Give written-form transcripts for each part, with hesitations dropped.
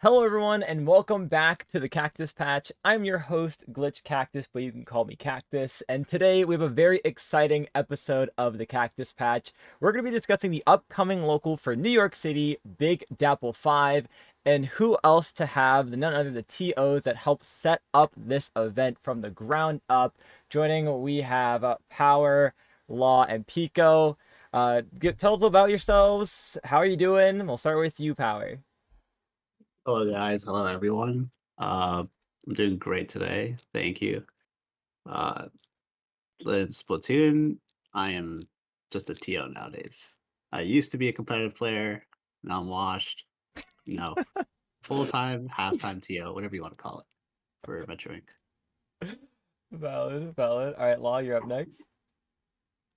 Hello everyone and welcome back to the Cactus Patch. I'm your host, Glitch Cactus, but you can call me Cactus. And today we have a very exciting episode of the Cactus Patch. We're going to be discussing the upcoming local for New York City, Big Dapple 5, and who else to have than none other the TOs that help set up this event from the ground up. Joining, we have Power, Law, and Piko. Tell us about yourselves. How are you doing? We'll start with you, Power. Hello guys, hello everyone. I'm doing great today. Thank you. Uh, in Splatoon, I am just a TO nowadays. I used to be a competitive player. Now I'm washed. You know, full-time, half-time TO, whatever you want to call it, for Metro Ink. Valid, valid. All right, Law, you're up next.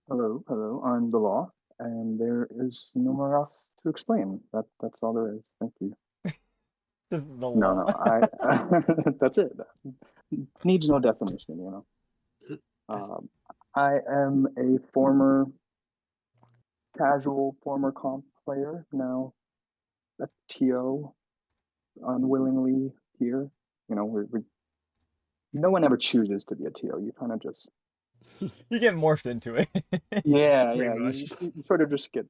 Hello, I'm the law, and there is no more else to explain. That's all there is. Thank you. Just the No, law. no, I that's it. Needs no definition, you know. I am a former former comp player, now a TO, unwillingly here. You know, we no one ever chooses to be a TO. You kind of just You get morphed into it. yeah, Pretty yeah. much. You sort of just get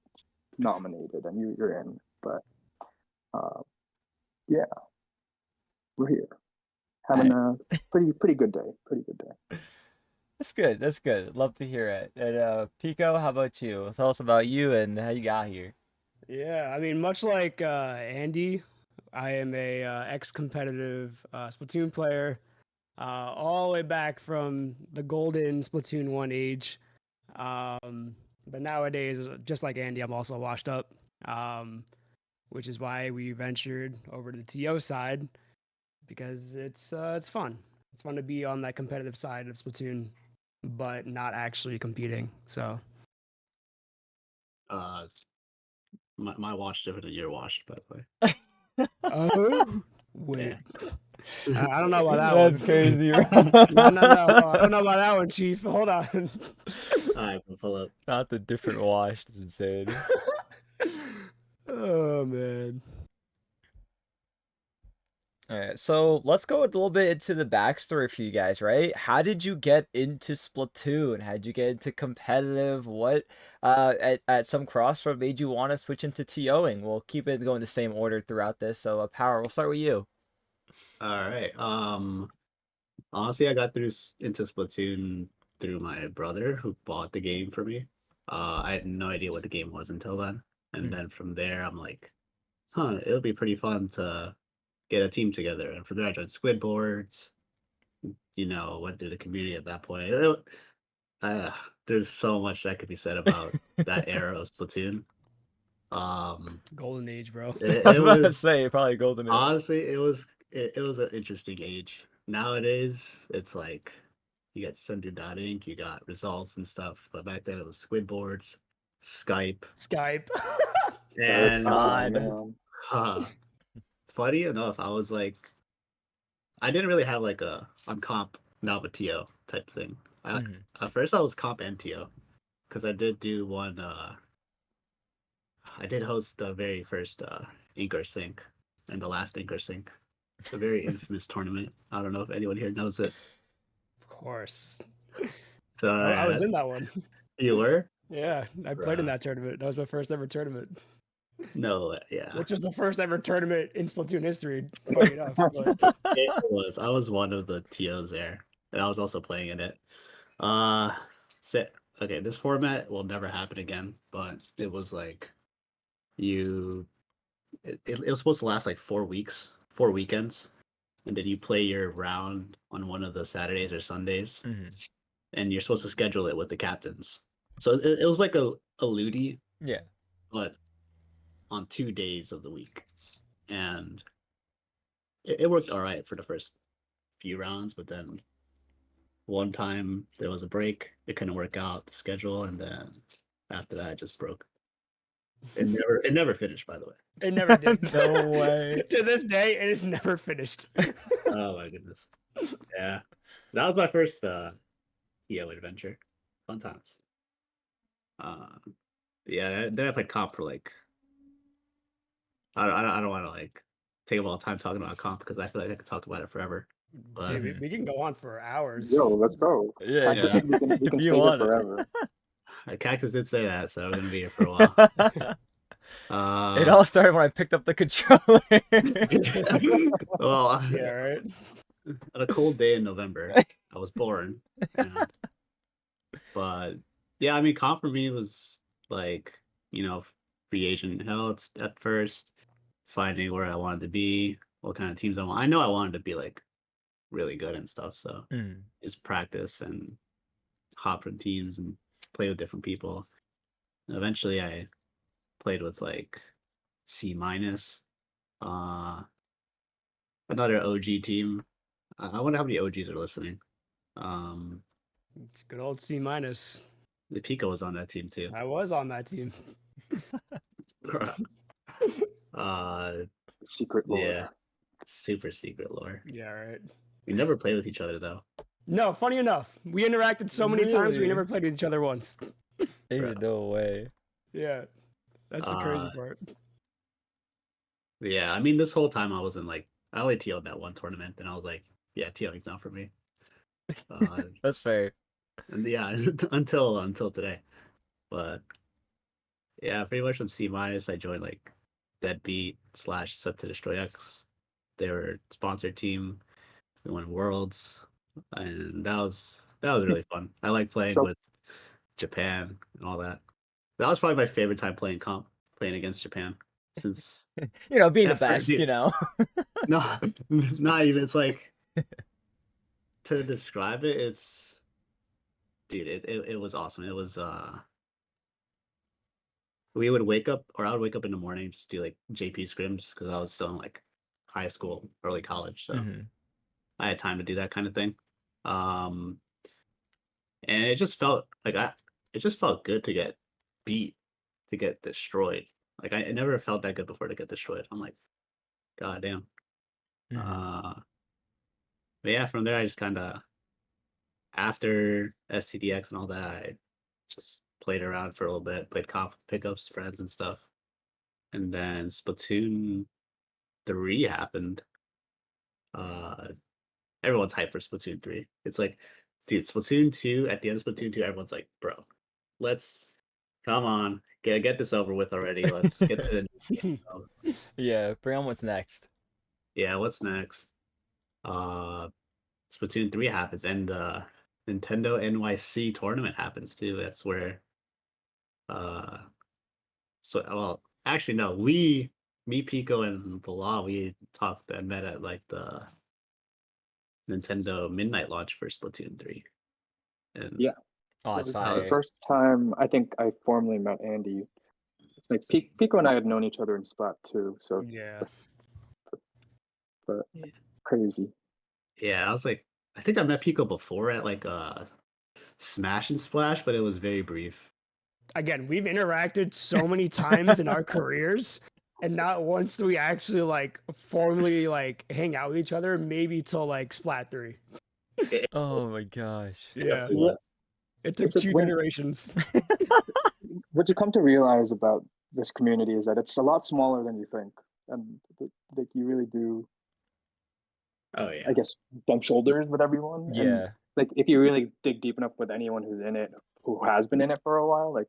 nominated and you're in. But yeah, we're here. Having a pretty good day. Pretty good day. That's good. That's good. Love to hear it. And Pico, how about you? Tell us about you and how you got here. Yeah, I mean, much like Andy, I am a ex-competitive Splatoon player, all the way back from the golden Splatoon 1 age. But nowadays, just like Andy, I'm also washed up, which is why we ventured over to the TO side because it's fun. It's fun to be on that competitive side of Splatoon, but not actually competing. So Uh, my wash different than your washed, by the way. oh, wait. Yeah. I don't know about that That's one. crazy. No. I don't know about that one, Chief. Hold on. Alright, we'll pull up. Not the different wash. That's insane. Oh man. All right, so let's go a little bit into the backstory for you guys, right? How did you get into Splatoon? How did you get into competitive? What at some crossroad made you want to switch into TOing? We'll keep it going the same order throughout this. So, Power, we'll start with you. Alright. Honestly, I got into Splatoon through my brother who bought the game for me. I had no idea what the game was until then. And then from there, I'm like, huh, it'll be pretty fun to get a team together. And from there, I joined Squidboards, went through the community at that point. There's so much that could be said about that era of Splatoon. Golden age, bro. I was It about to was say probably Golden Age. honestly, it was an interesting age. Nowadays, it's like you got Ink, you got results and stuff, but back then it was Squidboards, Skype, Skype. and God. funny enough, I was like, I didn't really have like I'm comp now I'm a TO type thing. At first I was comp and TO because I did do one. I did host the very first Inker Sync and the last Inker Sync, a very infamous tournament. I don't know if anyone here knows it. Of course. So I was in that one. You were? Yeah, I played in Bruh. that tournament. That was my first ever tournament, No, yeah. which was the first ever tournament in Splatoon history. Funny enough, but It was. I was one of the TOs there, and I was also playing in it. So, okay, this format will never happen again, but it was like it was supposed to last like 4 weeks, 4 weekends, and then you play your round on one of the Saturdays or Sundays, and you're supposed to schedule it with the captains. So it was like a ludi, Yeah. but on 2 days of the week, and it worked all right for the first few rounds, but then one time there was a break, it couldn't work out the schedule, and then after that it just broke. It never finished, by the way. it never did. No way. To this day, it is never finished. Oh my goodness. Yeah. That was my first EO adventure. Fun times. Yeah, then I played comp for like I don't want to like take up all the time talking about comp because I feel like I could talk about it forever. But Dude, we can go on for hours. Yo, let's go. Yeah, Cactus, yeah. we can If you stay here want it. forever. Cactus did say that, so we're gonna be here for a while. It all started when I picked up the controller. Well, Yeah, right. on a cold day in November, I was born. But yeah, I mean, comp for me was like, free agent hell. It's at first finding where I wanted to be, what kind of teams I want. I know I wanted to be like really good and stuff, so it's practice and hop from teams and play with different people. And eventually, I played with like C minus, another OG team. I wonder how many OGs are listening. It's good old C minus. The Piko was on that team too. I was on that team. Secret lore. Yeah, super secret lore. Yeah, right. We never played with each other though. No, funny enough, we interacted so many times we Really? never played with each other once. Ain't no way. Yeah, that's the crazy Uh, part. Yeah, I mean, this whole time I wasn't like, I only TO'd that one tournament, and I was like, yeah, TOing's not for me. That's fair. And yeah, until today. But yeah, pretty much from C minus, I joined like Deadbeat / Set to Destroy X. They were sponsored team. We won Worlds, and that was really fun. I like playing So- with Japan and all that. That was probably my favorite time playing comp, playing against Japan, since Being the At first, best, yeah. No, not even. It's like, to describe it, it's, dude, it was awesome. It was we would wake up, or I would wake up in the morning, just do like JP scrims because I was still in like high school, early college, so I had time to do that kind of thing. And it just felt like it just felt good to get beat, to get destroyed. Like I never felt that good before to get destroyed. I'm like, god damn. But yeah, from there I just kind of, after SCDX and all that, I just played around for a little bit, played comp with pickups, friends and stuff. And then Splatoon 3 happened. Everyone's hyped for Splatoon 3. It's like, dude, Splatoon 2, at the end of Splatoon 2, everyone's like, bro, let's, come on, get this over with already. Let's get to the Yeah, bring on what's next. yeah, what's next? Splatoon 3 happens, and the Nintendo NYC tournament happens too. That's where well, actually no, me, Piko, and the Law, we talked and met at like the Nintendo midnight launch for Splatoon 3. And Yeah. Oh, That it's was fire. the first time I think I formally met Andy. Like Piko and I had known each other in Splat too, so Yeah. but Yeah. crazy. yeah, I was like, I think I met Piko before at like Smash and Splash, but it was very brief. Again, we've interacted so many times in our careers, and not once do we actually like formally like hang out with each other. Maybe till like Splat 3. Oh my gosh. It Yeah, definitely was. it took It's just 2 when- generations. What you come to realize about this community is that it's a lot smaller than you think, and like you really do, Oh yeah. I guess, bump shoulders with everyone. And, Yeah. like if you really dig deep enough with anyone who's in it, who has been in it for a while, like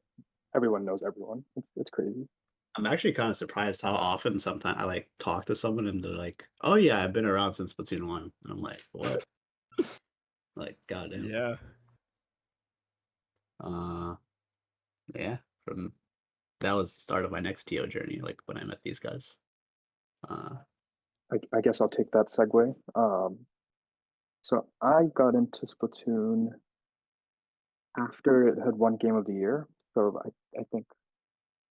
everyone knows everyone. It's crazy. I'm actually kind of surprised how often sometimes I like talk to someone and they're like, "Oh yeah, I've been around since Splatoon 1." And I'm like, "What?" Like, goddamn. Yeah. Yeah. That was the start of my next TO journey. Like when I met these guys. I guess I'll take that segue. So I got into Splatoon after it had won Game of the Year. So I think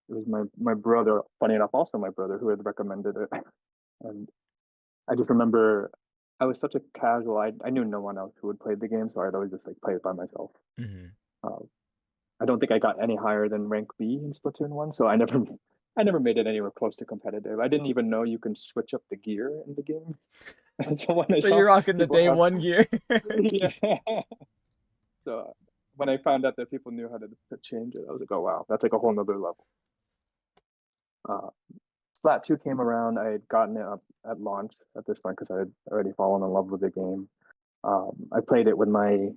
it was my brother, funny enough, also my brother, who had recommended it. And I just remember I was such a casual. I knew no one else who would play the game, so I'd always just like play it by myself. I don't think I got any higher than rank B in Splatoon 1, so I never made it anywhere close to competitive. I didn't even know you can switch up the gear in the game. And so when I So saw you're rocking the people day have- one gear. yeah. So when I found out that people knew how to change it, I was like, oh wow, that's like a whole nother level. Splat 2 came around. I had gotten it up at launch at this point because I had already fallen in love with the game. I played it with my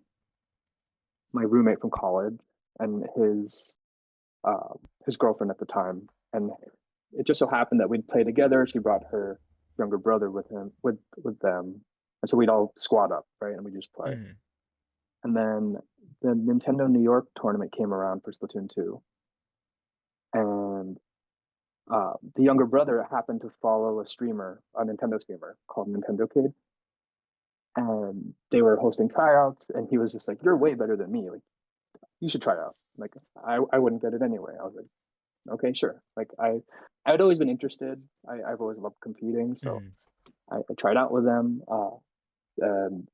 roommate from college and his girlfriend at the time, and it just so happened that we'd play together. She brought her younger brother with them, and so we'd all squad up, right, and we just play. Mhm. And then the Nintendo New York tournament came around for Splatoon 2, and the younger brother happened to follow a Nintendo streamer called Nintendo Kid, and they were hosting tryouts, and he was just like, "You're way better than me. Like, you should try out." Like, I wouldn't get it anyway. I was like, "Okay, sure." Like, I'd always been interested. I've always loved competing, so Mhm. I tried out with them. And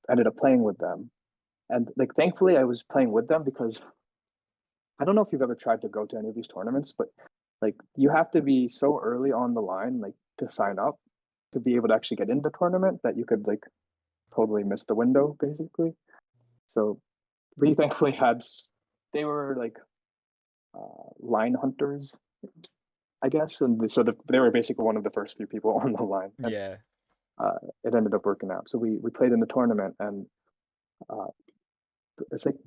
ended up playing with them, and like, thankfully, I was playing with them because I don't know if you've ever tried to go to any of these tournaments, but like, you have to be so early on the line, like, to sign up to be able to actually get into the tournament that you could like totally miss the window, basically. So we thankfully they were like line hunters, I guess, and so they were basically one of the first few people on the line. And, Yeah. it ended up working out. So we played in the tournament, and uh, it's like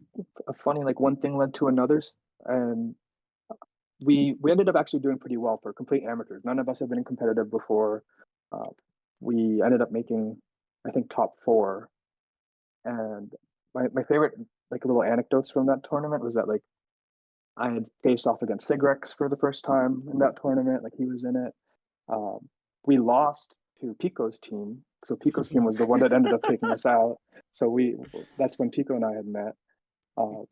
a funny, like, one thing led to another, and we ended up actually doing pretty well for complete amateurs. None of us have been competitive before. Uh, we ended up making, I think, top 4. And my favorite, like, little anecdotes from that tournament was that, like, I had faced off against Sigrex for the first time in that tournament. Like, he was in it. Um, we lost to Pico's team, so Pico's team was the one that ended up taking us out. So that's when Pico and I had met. Uh,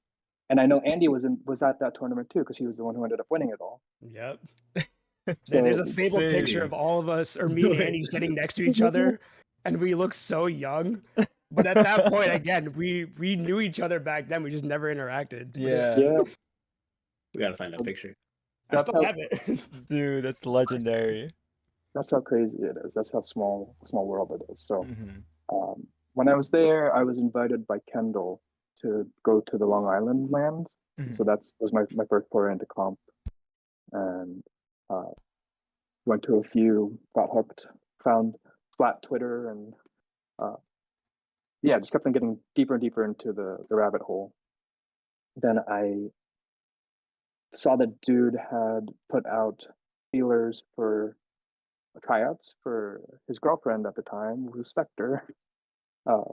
and I know Andy was at that tournament too, because he was the one who ended up winning it all. Yep. So There's a fabled picture Insane. of all of us, or me and Andy, sitting next to each other, and we look so young. But at that point, again, we knew each other back then. We just never interacted. Yeah. yeah, We gotta find that picture. I that's still how have it. Dude, that's legendary. that's how crazy it is. That's how small world it is. So Mhm. when I was there, I was invited by Kendall to go to the Long Island lands. Mhm. So that was my first foray into comp, and went to a few, got hooked, found flat Twitter, and yeah, just kept on getting deeper and deeper into the rabbit hole. Then I saw that dude had put out feelers for tryouts for his girlfriend at the time, who was Spectre, uh,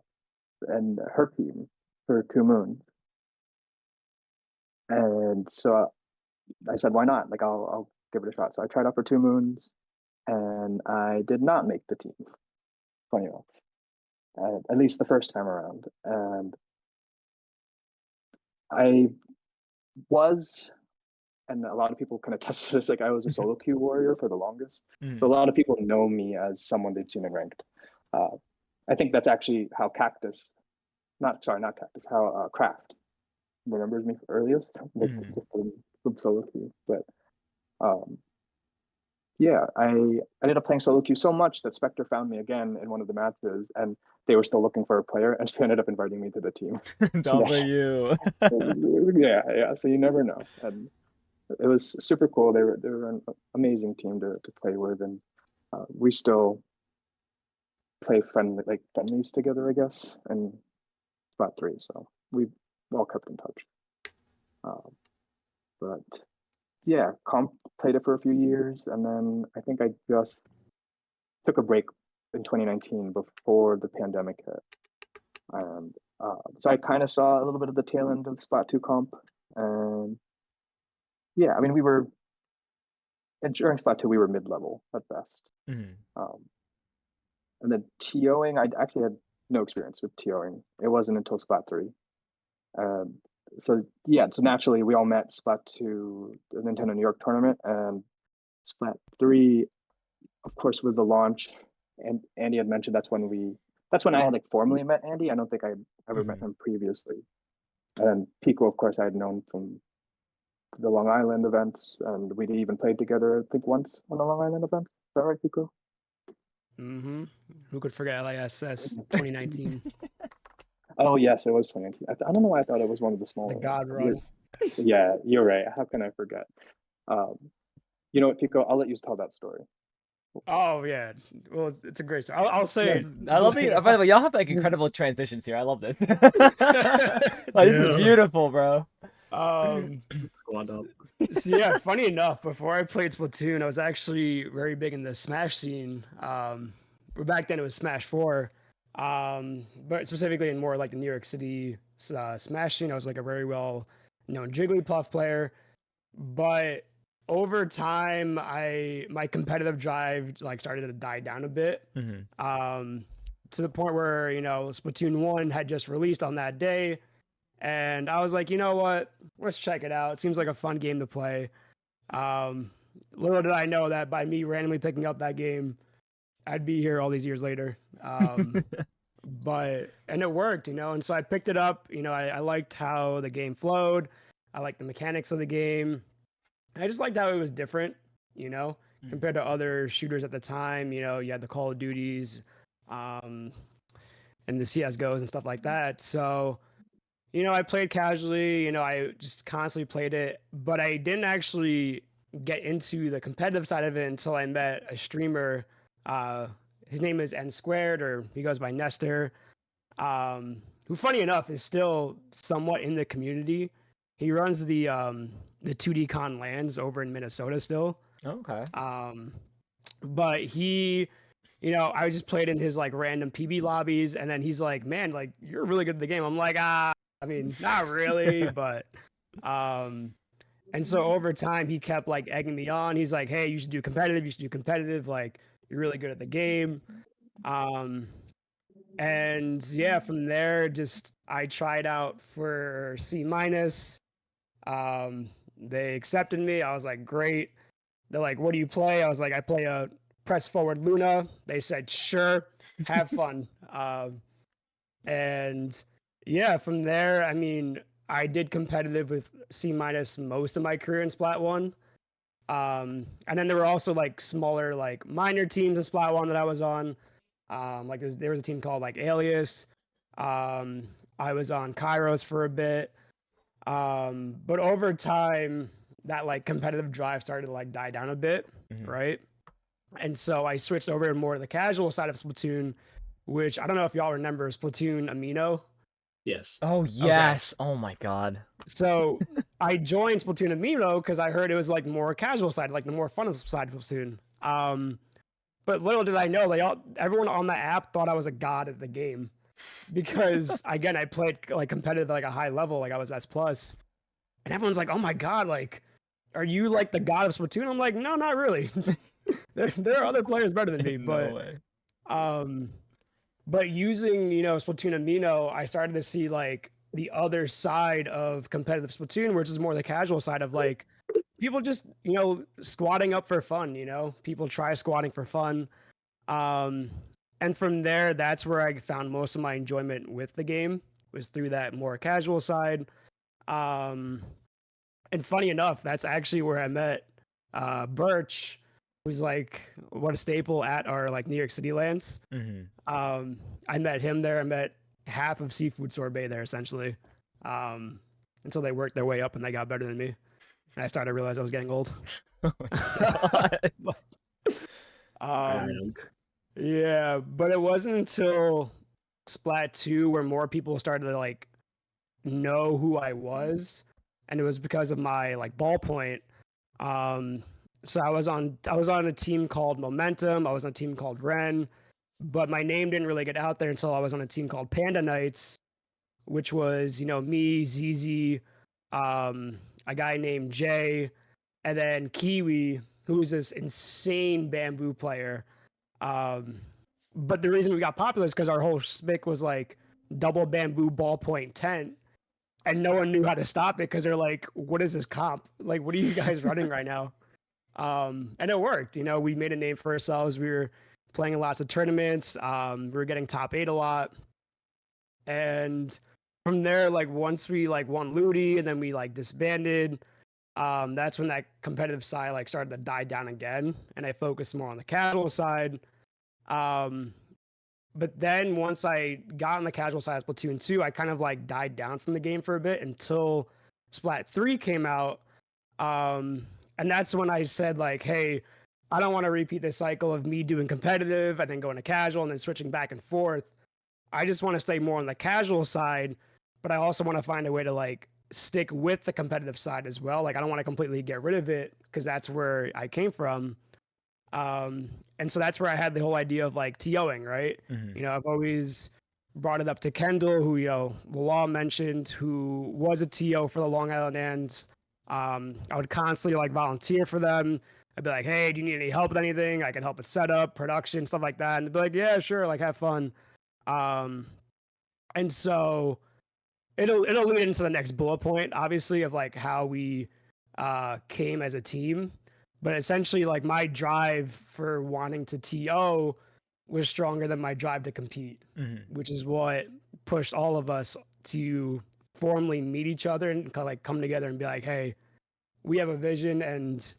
and her team for 2 Moons. And so I said, why not? Like, I'll give it a shot. So I tried out for 2 Moons, and I did not make the team. Funny enough, at least the first time around. And I was, and a lot of people kind of touched this, like, I was a solo queue warrior for the longest. So a Mhm. lot of people know me as someone they've seen in ranked. I think that's actually how not Cactus, how Craft remembers me earliest, like, Mhm. just from solo queue. But um, yeah, I ended up playing solo queue so much that Spectre found me again in one of the matches, and they were still looking for a player, and she ended up inviting me to the team. So W. yeah. So you never know, and it was super cool. They were an amazing team to play with, and we still play friendlies together, I guess, and Spot 3. So we all kept in touch. But yeah, comp played it for a few years, and then I think I just took a break in 2019 before the pandemic hit. And so I kind of saw a little bit of the tail end of Spot 2 comp. And yeah, I mean, during Spot 2, we were mid-level at best. Mhm. And then TOing, I actually had no experience with TOing. It wasn't until Spot 3. So yeah, so naturally we all met Spot 2, the Nintendo New York tournament, and Splat 3, of course, with the launch. And Andy had mentioned that's when I had, like, formally met Andy. I don't think I ever met Mhm. him previously. And Pico, of course, I had known from the Long Island events, and we'd even played together, I think, once on the Long Island event. Is that right, Pico? Mm-hmm. Who could forget LISS 2019? Oh yes, it was 2019. I don't know why I thought it was one of the The smaller ones. God Run. Yeah, you're right. How can I forget? Um, You know what, Pico? I'll let you tell that story. Oh yeah, well it's a great story. I'll say. I love it. By the way, y'all have like incredible transitions here. I love this. Like, this is Yeah. beautiful, bro. Squad up. So yeah, funny enough, before I played Splatoon, I was actually very big in the Smash scene. But back then it was Smash 4. But specifically in more like the New York City Smash scene, I was like a very well known Jigglypuff player. But over time, my competitive drive like started to die down a bit. To the point where Splatoon 1 had just released on that day. And I was like, you know what? Let's check it out. It seems like a fun game to play. Little did I know that by me randomly picking up that game, I'd be here all these years later. And it worked, and so I picked it up. I liked how the game flowed. I liked the mechanics of the game. I just liked how it was different, compared to other shooters at the time. You had the Call of Duties, and the CSGOs and stuff like that. So, I played casually, I just constantly played it, but I didn't actually get into the competitive side of it until I met a streamer. His name is N Squared, or he goes by Nestor, who, funny enough, is still somewhat in the community. He runs the 2D Con LANs over in Minnesota still. Okay. But he, I just played in his like random PB lobbies, and then he's like, "Man, like you're really good at the game." I'm like, I mean, not really, but and so over time he kept like egging me on. He's like, "Hey, you should do competitive. You should do competitive. Like, you're really good at the game." And yeah, from there, just I tried out for C-. They accepted me. I was like, great. They're like, what do you play? I was like, I play a press forward Luna. They said, sure, have fun. And yeah, from there, I mean, I did competitive with C- most of my career in Splat 1. And then there were also like smaller, like minor teams in Splat 1 that I was on. Like there was a team called like Alias. I was on Kairos for a bit. But over time, that like competitive drive started to like die down a bit, right? And so I switched over to more the casual side of Splatoon, which I don't know if y'all remember Splatoon Amino. Yes. Oh yes. Okay. Oh my god. So I joined Splatoon Amino because I heard it was like more casual side, like the more fun side of Splatoon. But little did I know, like everyone on the app thought I was a god at the game, because again, I played like competitive at like a high level, like I was S+, and everyone's like, "Oh my god, like, are you like the god of Splatoon?" I'm like, "No, not really. there are other players better than me." No way. But using Splatoon Amino, I started to see like the other side of competitive Splatoon, which is more the casual side of like people just squatting up for fun. People try squatting for fun. And from there, that's where I found most of my enjoyment with the game, was through that more casual side. And funny enough, that's actually where I met Birch, who's like what a staple at our like New York City lands. I met him there. I met half of Seafood Sorbet there essentially, until they worked their way up and they got better than me. And I started to realize I was getting old. Oh my god. Yeah, but it wasn't until Splat 2 where more people started to like know who I was, and it was because of my like ballpoint. So I was on a team called Momentum. I was on a team called Ren, but my name didn't really get out there until I was on a team called Panda Knights, which was me, ZZ, a guy named Jay, and then Kiwi, who's this insane bamboo player. But the reason we got popular is because our whole spick was like double bamboo ballpoint tent, and no one knew how to stop it because they're like, "What is this comp? Like, what are you guys running right now?" And it worked. We made a name for ourselves. We were playing in lots of tournaments. We were getting top 8 a lot, and from there, like once we like won Ludi and then we like disbanded, that's when that competitive side like started to die down again, and I focused more on the casual side. But then once I got on the casual side of Splatoon 2, I kind of like died down from the game for a bit until Splat 3 came out. And And that's when I said like, hey, I don't want to repeat this cycle of me doing competitive and then going to casual and then switching back and forth. I just want to stay more on the casual side, but I also want to find a way to like stick with the competitive side as well. Like I don't want to completely get rid of it because that's where I came from. And so that's where I had the whole idea of like TOing, right? Mm-hmm. I've always brought it up to Kendall, who, the law mentioned, who was a TO for the Long Island Ants. I would constantly like volunteer for them. I'd be like, hey, do you need any help with anything? I can help with setup, production, stuff like that. And they'd be like, yeah, sure, like have fun. And so it'll lead into the next bullet point, obviously, of like how we came as a team. But essentially, like my drive for wanting to TO was stronger than my drive to compete, which is what pushed all of us to formally meet each other and kind of like come together and be like, hey, we have a vision, and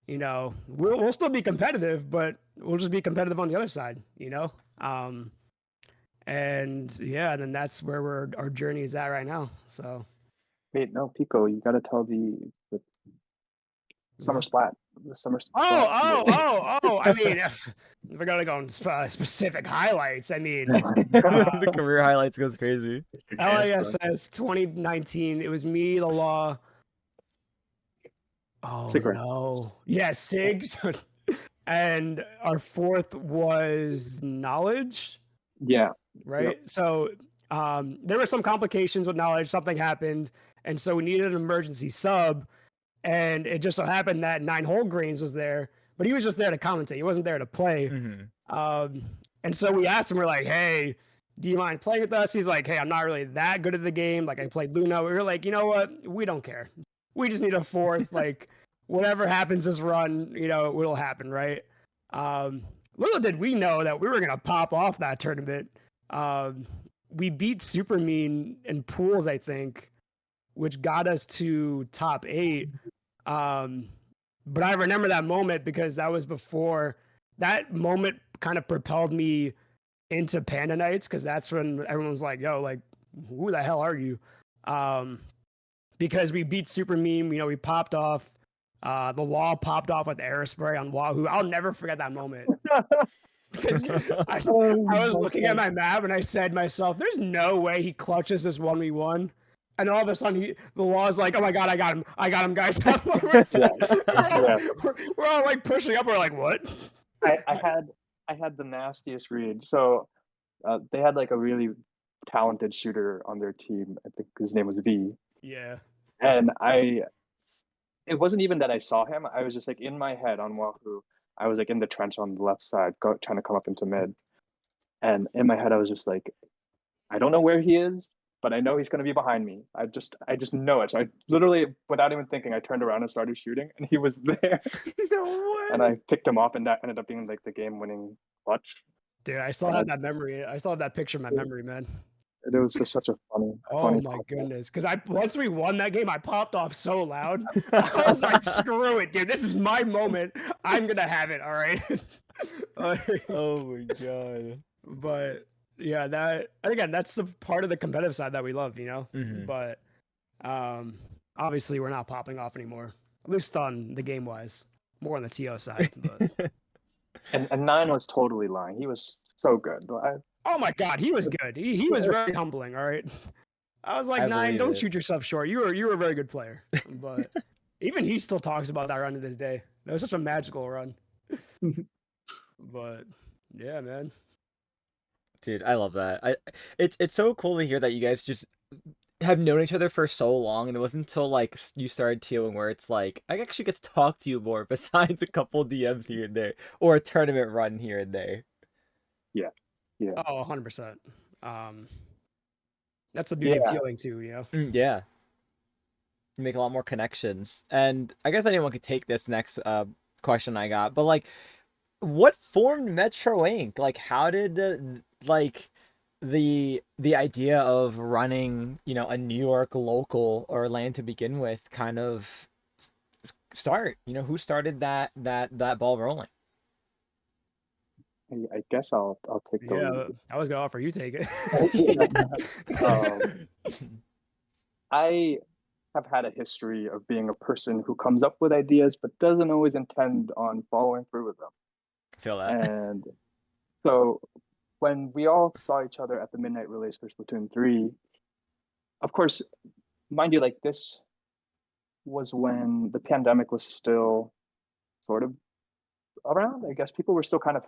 we'll still be competitive, but we'll just be competitive on the other side, and yeah, and then that's where our journey is at right now. So Wait, no, Pico, you gotta tell the summer splat. The summer splat. I mean, if we're gonna go on specific highlights, I mean, The career highlights goes crazy. LISS 2019. It was me, the law. Oh Sig, right? no, yeah, Sigs, and our fourth was knowledge. Yeah. Right. Yep. So there were some complications with knowledge. Something happened, and so we needed an emergency sub. And it just so happened that 9 Hole Greens was there, but he was just there to commentate. He wasn't there to play. And so we asked him, we're like, hey, do you mind playing with us? He's like, hey, I'm not really that good at the game. Like I played Luna. We were like, you know what? We don't care. We just need a fourth. Like whatever happens this run, it will happen, right? Little did we know that we were gonna pop off that tournament. We beat Super Mean in pools, I think, which got us to top 8. But I remember that moment because that was before that moment kind of propelled me into Panda Nights, because that's when everyone's like, yo, like, who the hell are you? Because we beat Super Meme, we popped off. The law popped off with Aerospray on Wahoo. I'll never forget that moment. Because I was looking at my map and I said to myself, there's no way he clutches this 1v1. And all of a sudden, the law is like, oh my God, I got him, guys. We're all like pushing up. We're like, what? I had the nastiest read. So they had like a really talented shooter on their team. I think his name was V. Yeah. And it wasn't even that I saw him. I was just like in my head on Wahoo. I was like in the trench on the left side, trying to come up into mid. And in my head, I was just like, I don't know where he is, but I know he's going to be behind me. I just know it. So I literally, without even thinking, I turned around and started shooting, and he was there. No way. And I picked him off, and that ended up being like the game-winning clutch. Dude, I still have that memory. I still have that picture in my memory, man. It was just such a funny. Oh my goodness! Because once we won that game, I popped off so loud. I was like, "Screw it, dude! This is my moment. I'm gonna have it. All right." Oh my God! But yeah, that's the part of the competitive side that we love, But obviously, we're not popping off anymore. At least on the game wise, more on the TO side. But... and 9 was totally lying. He was so good. Oh my God, he was good. He was very humbling. All right, I was like, 9, don't shoot yourself short. You were a very good player. But even he still talks about that run to this day. That was such a magical run. But yeah, man. Dude, I love that. It's so cool to hear that you guys just have known each other for so long, and it wasn't until like you started TOing where it's like I actually get to talk to you more besides a couple DMs here and there or a tournament run here and there. Yeah. Oh, 100%. That's the beauty of TOing too, Yeah. You make a lot more connections. And I guess anyone could take this next question I got, but like, what formed Metro Ink? Like, how did the idea of running, a New York local or land to begin with kind of start? Who started that ball rolling? I guess I'll take the lead. I was gonna offer you take it. have had a history of being a person who comes up with ideas but doesn't always intend on following through with them. Feel that. And so when we all saw each other at the midnight release for Splatoon 3, of course, mind you, like this was when the pandemic was still sort of around. I guess people were still kind of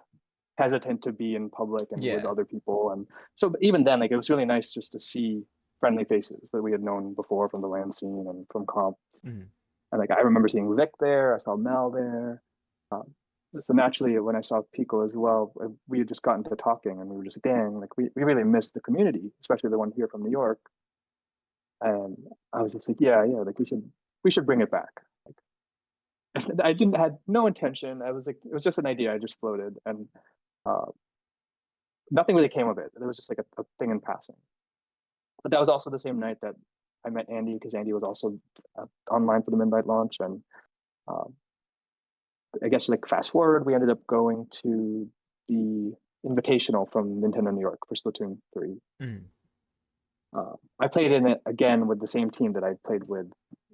hesitant to be in public and with Yeah. other people. And so even then, like it was really nice just to see friendly faces that we had known before from the LAN scene and from comp. Mhm. And like I remember seeing Vic there, I saw Mel there. So naturally, when I saw Pico as well, we had just gotten to talking, and we were just dang, like we really missed the community, especially the one here from New York. And I was just like, yeah, like we should bring it back. Like, I didn't had no intention. I was like, it was just an idea I just floated, and uh, nothing really came of it. It was just like a thing in passing. But that was also the same night that I met Andy, because Andy was also online for the midnight launch, and I guess like fast forward, we ended up going to the invitational from Nintendo New York for Splatoon 3. Mhm. I played in it again with the same team that I played with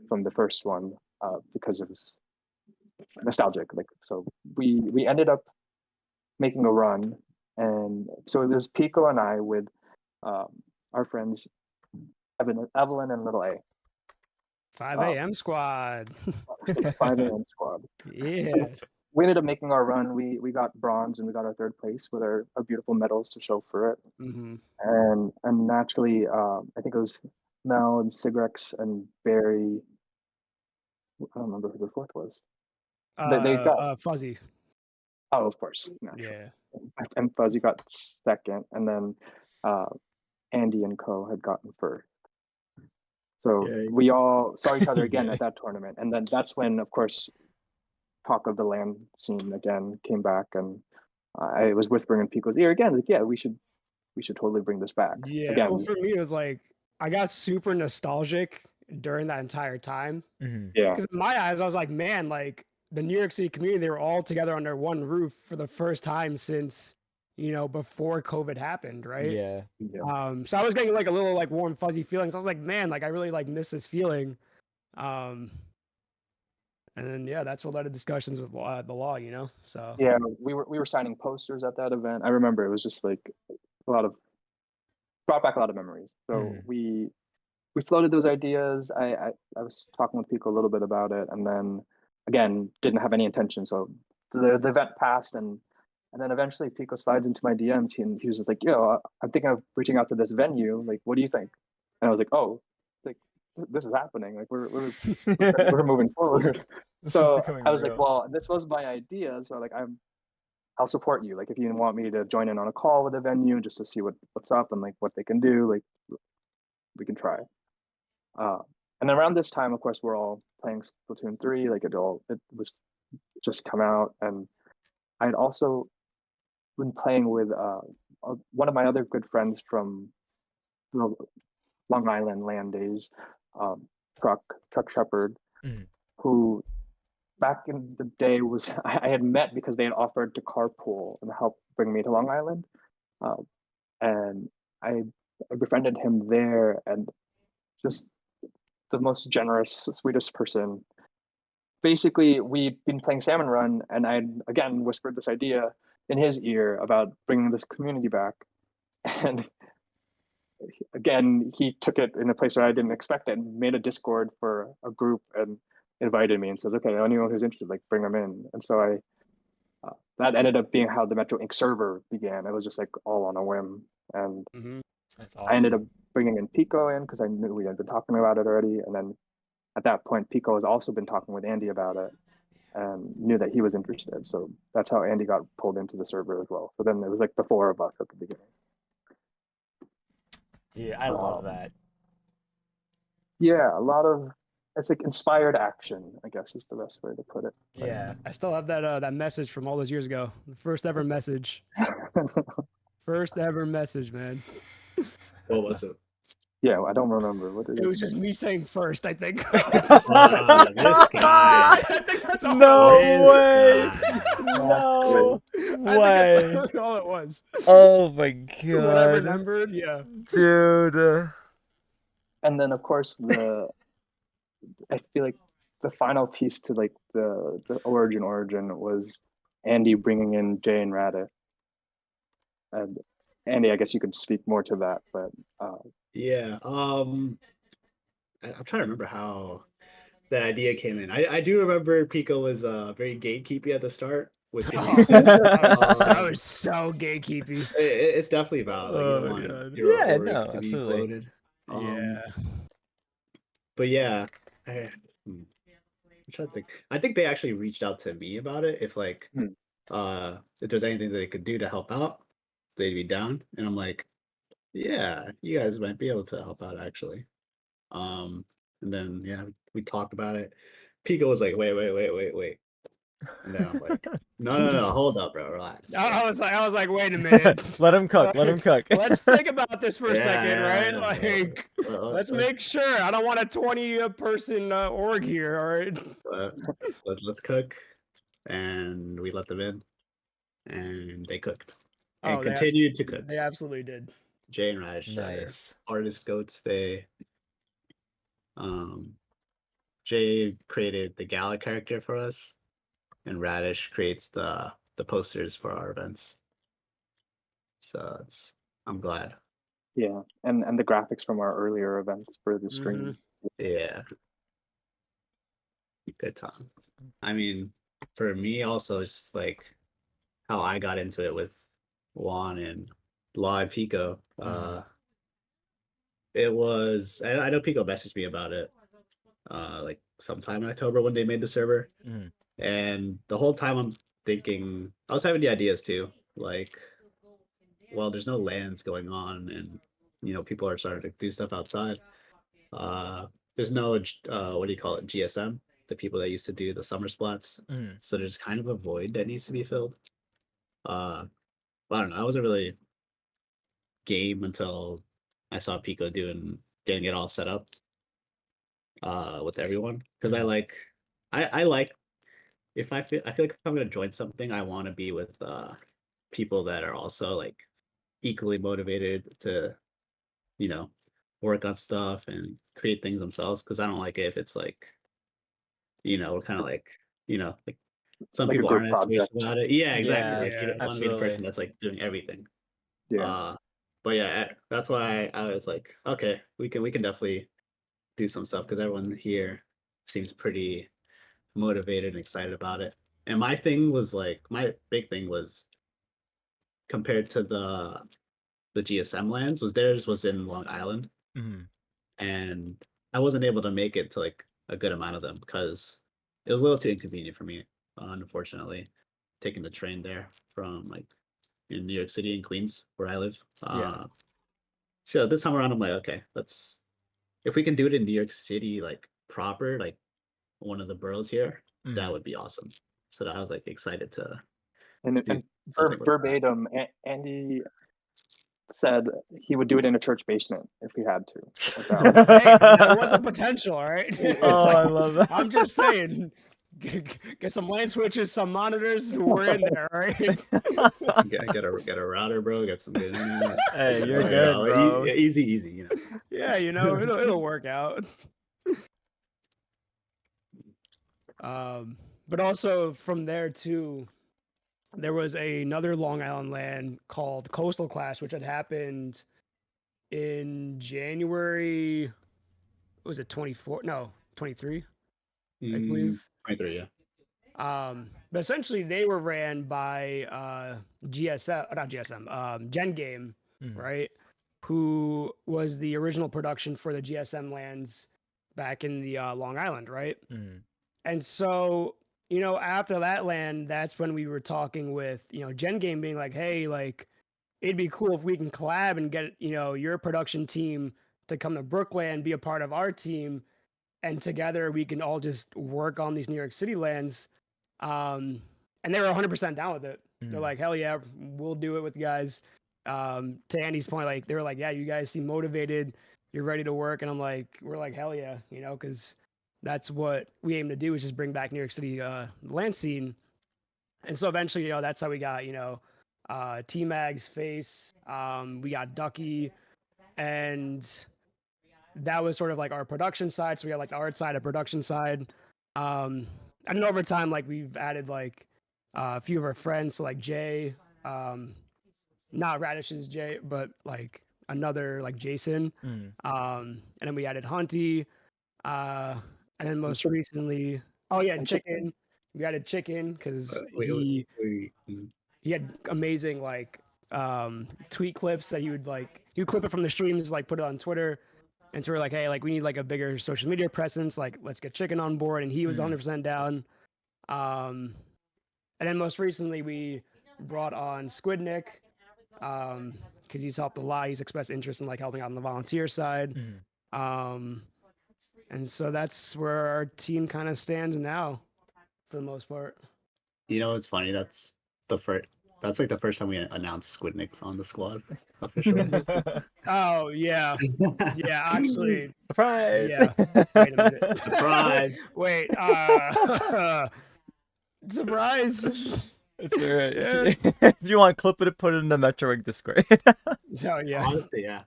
from the first one, because it was nostalgic. Like, so we ended up making a run, and so it was Pico and I with our friends Evelyn and Little A. 5 a.m. squad. 5 a.m. squad. Yeah. So we ended up making our run. We got bronze, and we got our third place with our beautiful medals to show for it. Mm-hmm. And naturally, I think it was Mel and Sigrex and Barry. I don't remember who the fourth was. They got Fuzzy. Oh, of course. Naturally. Yeah. And Fuzzy got second, and then Andy and Co had gotten first. So Yay. we all saw each other again Yay. at that tournament, and then that's when, of course, talk of the LAN scene again came back, and I was whispering in Pico's ear again, like, yeah, we should totally bring this back. Yeah. Again, Well, for me, it was like I got super nostalgic during that entire time. Mhm. yeah, Because in my eyes, I was like, man, like the New York City community, they were all together under one roof for the first time since, before COVID happened, right? Yeah. So I was getting like a little like warm, fuzzy feelings. I was like, man, like I really like miss this feeling. And then yeah, that's what led to discussions with the law, So yeah. We were signing posters at that event. I remember it was just like a lot of brought back a lot of memories. So Mhm. we floated those ideas. I was talking with Pico a little bit about it, and then again didn't have any intention. So the event passed, and then eventually Pico slides into my DMs, and he was just like, "Yo, I'm thinking of reaching out to this venue. Like, what do you think?" And I was like, "Oh, like this is happening. Like we're we're moving forward." This is So becoming I was like, real. "Well, this was my idea. So like I'll support you. Like if you want me to join in on a call with the venue just to see what's up and like what they can do, like we can try." And around this time, of course, we're all playing Splatoon 3. Like it was just come out, and I had also been playing with one of my other good friends from the Long Island land days, um, Truck Shepherd, Mhm. who back in the day was I had met because they had offered to carpool and help bring me to Long Island, uh, and I befriended him there, and just the most generous, sweetest person. Basically, we'd been playing Salmon Run, and I again whispered this idea in his ear about bringing this community back. And again, he took it in a place where I didn't expect it, and made a Discord for a group and invited me and says, "Okay, anyone who's interested, like bring them in." And so that ended up being how the Metro Ink server began. It was just like all on a whim, and That's I ended up awesome. bringing in Pico in because I knew we had been talking about it already, and then at that point, Pico has also been talking with Andy about it and knew that he was interested. So that's how Andy got pulled into the server as well. So then it was like the four of us at the beginning. Dude, I love that. Yeah, a lot of it's like inspired action, I guess is the best way to put it. Yeah. I still have that message from all those years ago. The first ever message. First ever message, man. What was it? Yeah, I don't remember what It was just me saying first, I think. This guy. I think that's all No it was. way. Guy. No I think way. that's all it was. Oh my From what I god. remembered, yeah. Dude. And then of course I feel like the final piece to like the origin was Andy bringing in Jay and Radish. And Andy, I guess you could speak more to that, but Yeah. I'm trying to remember how that idea came in. I do remember Pico was very gatekeepy at the start with giving Oh, us it. I Um, was so gatekeepy. it's definitely about like you don't Oh want god. your Yeah, org no, to be absolutely. bloated. Yeah. But yeah, I'm trying to think. I think they actually reached out to me about it. hmm, If there's anything that they could do to help out, they'd be down. And I'm like, yeah, you guys might be able to help out actually. Um, and then yeah, we talked about it. Pico was like, wait. And then I'm like, no, hold up, bro, relax. I was like, wait a minute. Let him cook. Let him cook. Let's think about this for a second, right? Yeah. Like, let's Let's make sure. I don't want a 20 person org here, all right? let's cook, and we let them in, and they cooked, and Oh, continued to cook. they absolutely did. Jay and Radish Nice. are artist goats. Jay created the gala character for us, and Radish creates the posters for our events. So I'm glad. yeah, and the graphics from our earlier events for the stream. Yeah, good time. I mean, for me also, it's like how I got into it with Juan and Law and Pico. It was I know Pico messaged me about it like sometime in October when they made the server. Mhm. And the whole time I'm thinking I was having the ideas too. Like, well, there's no lands going on and people are starting to do stuff outside. There's no what do you call it, GSM, the people that used to do the summer splats. Mhm. So there's kind of a void that needs to be filled. But I don't know, I wasn't really game until I saw Pico getting it all set up with everyone because I like if I feel like if I'm gonna join something I want to be with people that are also like equally motivated to you know work on stuff and create things themselves because I don't like it if it's like we're kind of like some Like a people group aren't as serious project. about it. Yeah, exactly. Yeah, Like you Yeah. don't want to be the absolutely. person that's like doing everything. Yeah, But yeah, that's why I was like, okay, we can definitely do some stuff because everyone here seems pretty motivated and excited about it. And my big thing was compared to the GSM lands was theirs was in Long Island, Mhm. and I wasn't able to make it to like a good amount of them because it was a little too inconvenient for me, unfortunately, taking the train there from like in New York City and Queens where I live. Yeah. So this time around, I'm like, okay, if we can do it in New York City, like proper, like one of the boroughs here, that Mhm. would be awesome. So I was like excited to do and something with that. verbatim, Andy said he would do it in a church basement if he had to. Hey, that was a potential, all right? Oh, I Like, love that. I'm just saying, get some LAN switches, some monitors, we're in there, all right? Get a router, bro. Get some good internet. Hey, you're good, bro. Easy. Yeah, it'll work out. But also from there too, there was another Long Island LAN called Coastal Clash, which had happened in January. Was it 24? No, 23, I believe. 23, yeah. But essentially they were ran by GSM, not GSM, Gen Game, Mhm. right? Who was the original production for the GSM lands back in the Long Island, right? Mhm. And so, after that land, that's when we were talking with, Gen Game being like, hey, like, it'd be cool if we can collab and get, your production team to come to Brooklyn, be a part of our team, and together we can all just work on these New York City lands. And they were 100% down with it. They're Mhm. like, hell yeah, we'll do it with you guys. To Andy's point, like, they were like, yeah, you guys seem motivated. You're ready to work. And we're like, hell yeah, because that's what we aim to do is just bring back New York City land scene. And so eventually, that's how we got, T-Mag's Face. We got Ducky. And that was sort of like our production side. So we had like the art side, a production side. And then over time, like we've added like a few of our friends, so like Jay, not Radish's Jay, but like another like Jason. Mm. And then we added Hunty. And then most Chick- recently, oh yeah, and and Chicken. We added Chicken because wait. he had amazing like tweet clips that he would clip it from the streams, like put it on Twitter. And so we're like, hey, like we need like a bigger social media presence, like let's get Chicken on board, and he was 100% down. And then most recently we brought on Squid Nick, because he's helped a lot. He's expressed interest in like helping out on the volunteer side. And so that's where our team kind of stands now, for the most part. You know, it's funny. That's like the first time we announced Squid Nick's on the squad officially. Oh yeah, yeah. Actually, Surprise! yeah. Wait a minute. Surprise! Wait. Surprise. It's all right. If you want, clip it and put it in the Metro Ink Discord. Oh yeah. Honestly, yeah.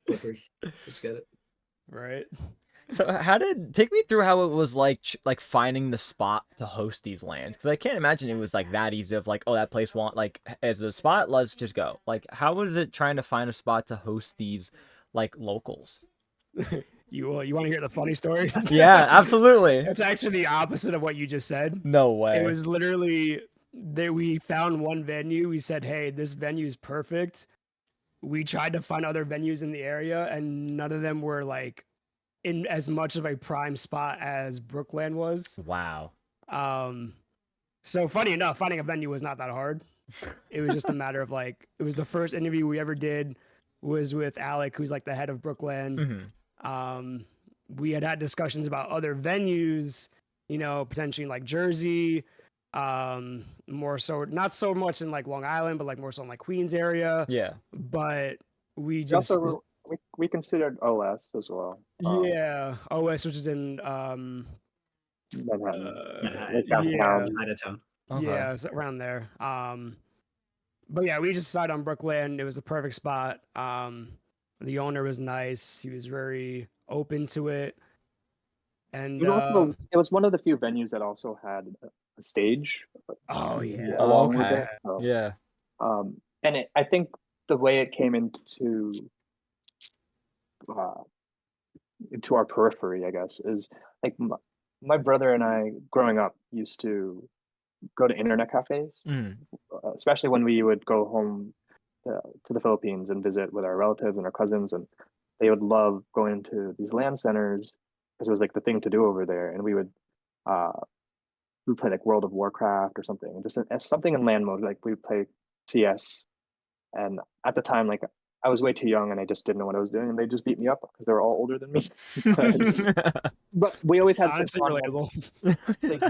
Clippers. Let's get it. Right. So take me through how it was like finding the spot to host these lands, because I can't imagine it was like that easy of like, oh, that place as the spot, let's just go. Like, how was it trying to find a spot to host these like locals? You want to hear the funny story? Yeah, absolutely. It's actually the opposite of what you just said. No way. It was literally that we found one venue. We said, hey, this venue is perfect. We tried to find other venues in the area, and none of them were like in as much of a prime spot as Brookland was. Wow. So funny enough, finding a venue was not that hard. It was just a matter of like, it was the first interview we ever did was with Alec, who's like the head of Brookland. We had discussions about other venues, you know, potentially in like Jersey, more so, not so much in like Long Island, but like more so in like Queens area. Yeah. But we We just, also we considered OS as well. yeah, OS, which is in Manhattan. Manhattan. Like downtown. Out of town. Okay. yeah, it's around there. But yeah, we just decided on Brookland. It was the perfect spot. The owner was nice. He was very open to it. And It was one of the few venues that also had a stage. oh yeah, along with okay. it. So, Yeah. and I think the way it came into our periphery, I guess, is like my brother and I, growing up, used to go to internet cafes, especially when we would go home to the Philippines and visit with our relatives and our cousins, and they would love going to these LAN centers because it was like the thing to do over there, and we would play like World of Warcraft or something, and just something in LAN mode, like we would play CS. And at the time, like I was way too young and I just didn't know what I was doing, and they just beat me up because they were all older than me. But we always had honestly some relatable. like,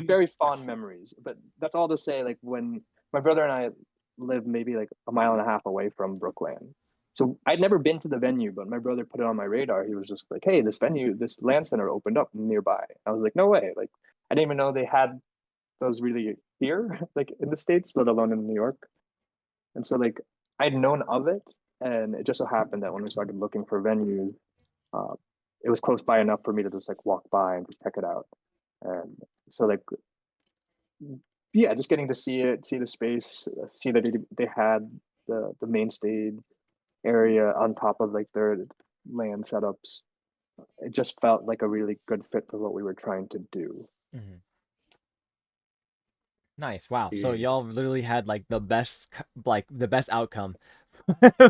very fond memories. But that's all to say, like when my brother and I lived maybe like a mile and a half away from Brookland, so I'd never been to the venue, but my brother put it on my radar. He was just like, "Hey, this LAN center opened up nearby." I was like, "No way!" Like I didn't even know they had those really here, like in the States, let alone in New York. And so like I'd known of it, and it just so happened that when we started looking for venues, it was close by enough for me to just like walk by and just check it out. And so like, yeah, just getting to see it, see the space, see that they had the main stage area on top of like their LAN setups. It just felt like a really good fit for what we were trying to do. Nice. Wow. So Yeah. y'all literally had like the best outcome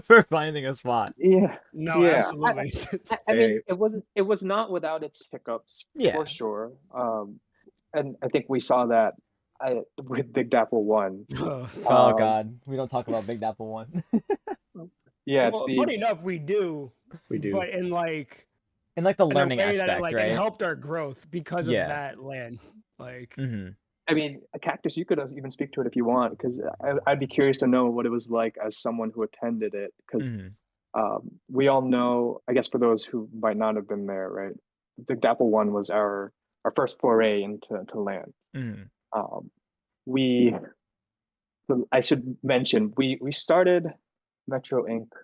for finding a spot. Yeah. No, Yeah. absolutely. I mean, it was not without its hiccups, Yeah. for sure. And I think we saw that with Big Dapple 1. Oh God, we don't talk about Big Dapple 1. Yeah, well, Steve. funny enough, we do. We do. But in like And like the in a learning way that aspect, it, like, right? it helped our growth because Yeah. of that LAN. Like, I mean, Cactus, you could even speak to it if you want, because I'd be curious to know what it was like as someone who attended it. Because we all know, I guess, for those who might not have been there, right? The Dapple 1 was our first foray into LAN. I should mention we started Metro Ink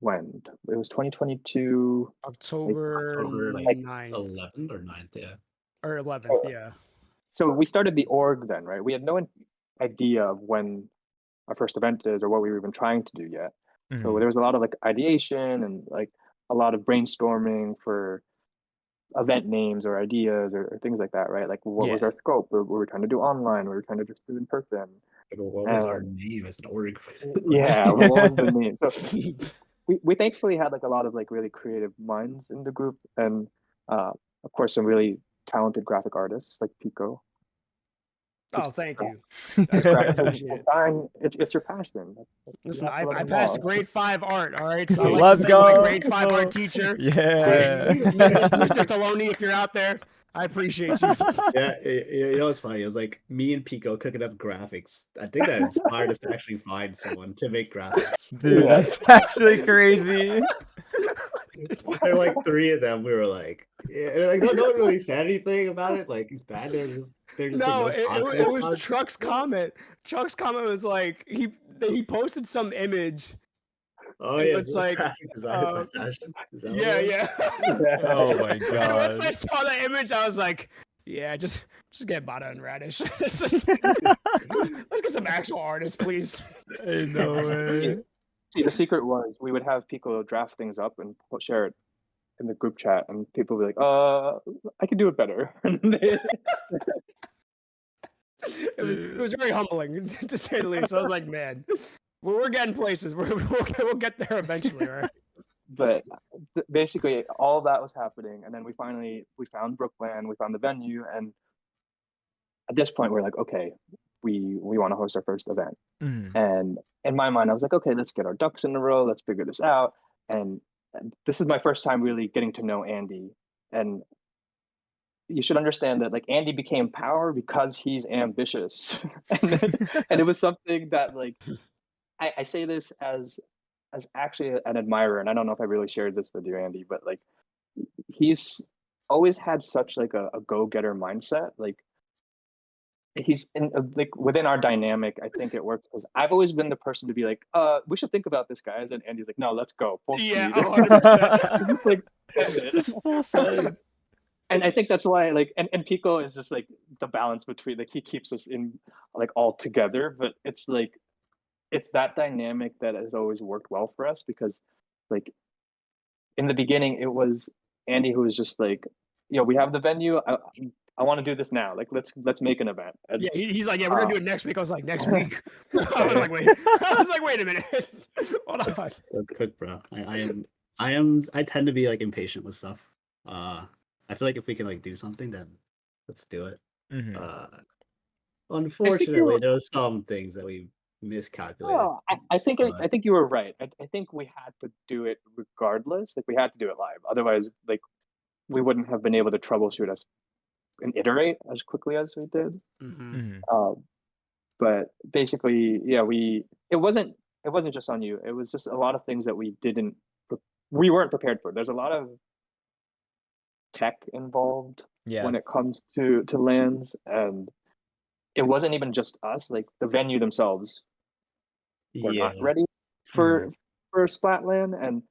when it was 2022. October October, like, 9th 11th or 9th, yeah. or 11th, So, yeah. so we started the org then, right? We had no idea of when our first event is or what we were even trying to do yet. So there was a lot of like ideation and like a lot of brainstorming for event names or ideas or things like that, right? Like what was Yeah. our scope? Were we trying to do online? Were we trying to just do in person? Like, what was our And name as an org? yeah, what was the name? So we thankfully had like a lot of like really creative minds in the group, and of course some really talented graphic artists like Pico. Oh, thank you. This I graphic appreciate it. design, it's your passion. You Listen, have to let I it passed know. grade 5 art, all right? So I like Let's to thank my go. grade 5 art teacher. Yeah. Mr. Taloni, if you're out there, I appreciate you. Yeah, you know what's funny? It was like me and Pico cooking up graphics. I think that inspired us to actually find someone to make graphics. Dude, Yeah. that's actually crazy. There were like 3 of them. We were like, yeah, and, like no one really said anything about it. Like it's bad. They're just like No, no confidence. it was about it. Truck's comment. Truck's comment was like he posted some image. Oh It yeah, was like, graphic design is my passion. Is that what yeah, it was? yeah. Oh my And god. once I saw that image, I was like, yeah, just get Bada and Radish. Let's get some actual artists, please. Ain't no way. See, the secret was we would have Pico draft things up and share it in the group chat, and people would be like, I could do it better. It was very humbling, to say the least. I was like, man, we're getting places. We'll get there eventually, right? But basically, all of that was happening, and then we found Brookland, we found the venue, and at this point, we're like, okay, we want to host our first event. Mhm. And in my mind, I was like, okay, let's get our ducks in a row, let's figure this out. And this is my first time really getting to know Andy. And you should understand that like Andy became power because he's ambitious. And it was something that like I say this as actually an admirer, and I don't know if I really shared this with you, Andy, but like he's always had such like a go-getter mindset. Like he's in like within our dynamic, I think it works because I've always been the person to be like, we should think about this, guys. And Andy's like, no, let's go full Yeah, speed. 100%. Just, like send it. Just full send. And I think that's why like and Pico is just like the balance between like he keeps us in like all together, but it's like it's that dynamic that has always worked well for us because like in the beginning it was Andy who was just like, we have the venue. I want to do this now. Like let's make an event. And, Yeah, he's like, yeah, we're gonna do it next week. I was like, next week. I was like, wait a minute. Hold on. That's good, bro. I tend to be like impatient with stuff. I feel like if we can like do something, then let's do it. Mhm. Unfortunately, there was some things that we miscalculated. I think you were right. I think we had to do it regardless. Like we had to do it live. Otherwise, like we wouldn't have been able to troubleshoot us and iterate as quickly as we did. Mhm. Mhm. But basically, yeah, it wasn't just on you. It was just a lot of things that we weren't prepared for. There's a lot of tech involved Yeah. when it comes to lands, and it wasn't even just us. Like the venue themselves were Yeah. not ready for Splatland, and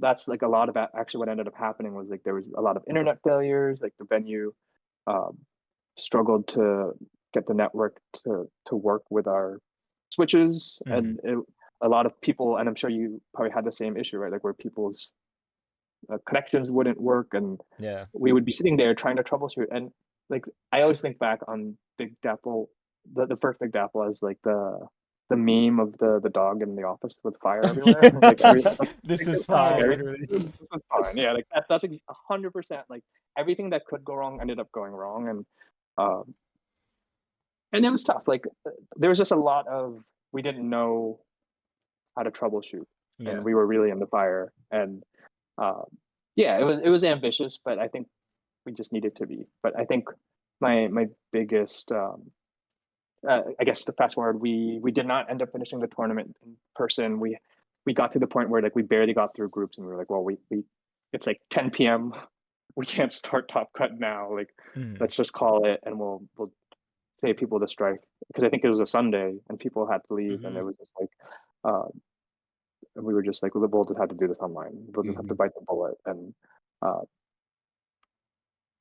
that's like a lot of actually what ended up happening was like there was a lot of internet failures. Like the venue struggled to get the network to work with our switches, and a lot of people, and I'm sure you probably had the same issue, right? Like where people's connections wouldn't work, and Yeah. we would be sitting there trying to troubleshoot. And like I always think back on Big Dapple, the first Big Dapple as like the meme of the dog in the office with fire everywhere. Like This is Oh, fine. literally. this is fine. Yeah, like that's 100%. Like everything that could go wrong ended up going wrong, and it was tough. Like there was just a lot of we didn't know how to troubleshoot, Yeah. and we were really in the fire. And yeah, it was ambitious, but I think we just needed to be. But I think my biggest I guess to fast forward, we did not end up finishing the tournament in person. We got to the point where like we barely got through groups, and we were like, well, we it's like 10 p.m. We can't start Top Cut now. Like let's just call it, and we'll save people the strife, because I think it was a Sunday and people had to leave, and it was just like we were just like, we'll just have to do this online. We'll just have to Mhm. bite the bullet.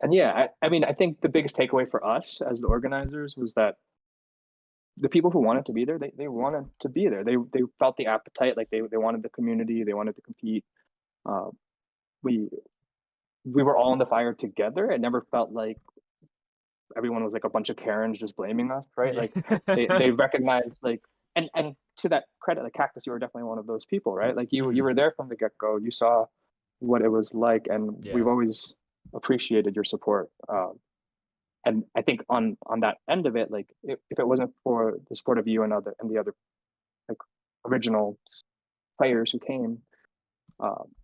And yeah, I mean, I think the biggest takeaway for us as the organizers was that the people who wanted to be there, they wanted to be there. They felt the appetite, like they wanted the community, they wanted to compete. Uh, we we were all in the fire together. It never felt like everyone was like a bunch of Karens just blaming us, right? Like they recognized like, and to that credit, like Cactus, you were definitely one of those people, right? Like you were there from the get-go. You saw what it was like, and we've Yeah. always appreciated your support. And I think on that end of it, like if it wasn't for the support of you and the other like original players who came,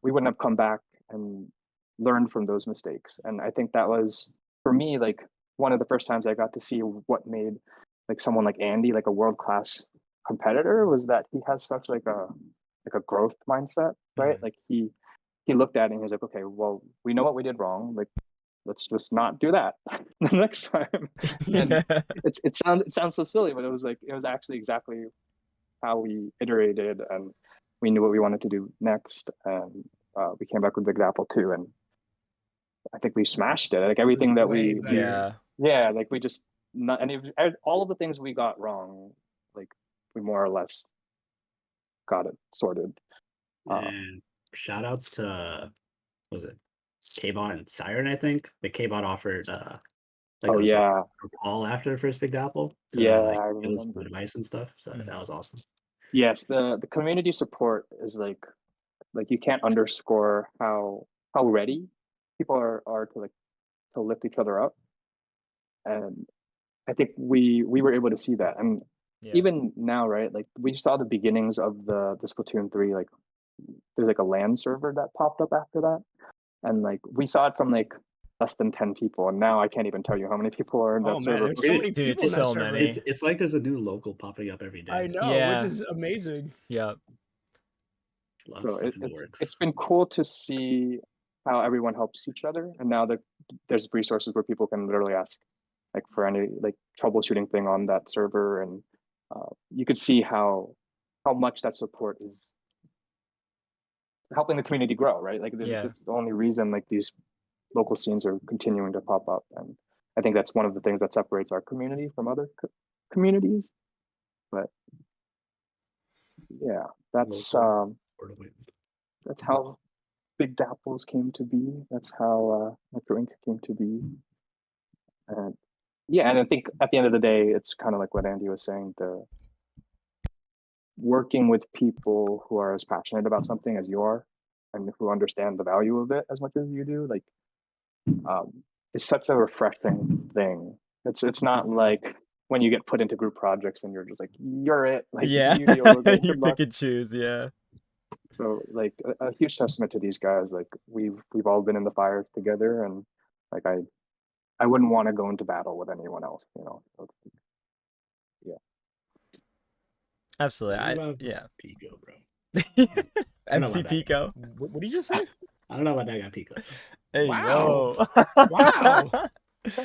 we wouldn't have come back and learned from those mistakes. And I think that was for me like one of the first times I got to see what made like someone like Andy like a world class competitor, was that he has such like a growth mindset, right? Mhm. Like he looked at it and he was like, okay, well, we know what we did wrong. Like let's just not do that the next time. And Yeah. it sounds so silly, but it was actually exactly how we iterated, and we knew what we wanted to do next. And we came back with Big Apple 2, and I think we smashed it. Like everything that way we better. Yeah. yeah, like we just not any all of the things we got wrong, like we more or less got it sorted. And shout outs to, was it Kbot and Siren, I think. The Kbot offered like Oh us a yeah, call after the first Big Apple yeah, to like I give us some remember. advice and stuff. So Mhm. that was awesome. Yes, the community support is like you can't underscore how ready people are to like to lift each other up. And I think we were able to see that. And Yeah. even now, right? Like we saw the beginnings of the Splatoon 3, like there's like a LAN server that popped up after that. And like we saw it from like less than 10 people. And now I can't even tell you how many people are in Oh that man, server. there's so many Dude, people in it's that so server. many. It's like there's a new local popping up every I day. know, which Yeah. is amazing. Yeah. Lots So of stuff in the works. it's been cool to see how everyone helps each other. And now that there's resources where people can literally ask like for any like troubleshooting thing on that server. And you could see how much that support is helping the community grow, right? Like Yeah. it's the only reason like these local scenes are continuing to pop up. And I think that's one of the things that separates our community from other communities. But yeah, Local Word of Wind. that's how Big Dapples came to be. That's how Metro Ink came to be. And yeah, and I think at the end of the day, it's kind of like what Andy was saying, the working with people who are as passionate about something as you are and who understand the value of it as much as you do, like it's such a refreshing thing. It's not like when you get put into group projects and you're just like, you're it, like Yeah. you deal with it, You good luck. pick and choose. Yeah. So like a huge testament to these guys. Like we've all been in the fire together, and like I wouldn't want to go into battle with anyone else, you know. So, yeah. Absolutely. I love Yeah. Piko, bro. don't know MC about that. Pico. What did you just say? I don't know about that guy Piko. Hey, Wow. yo. Wow.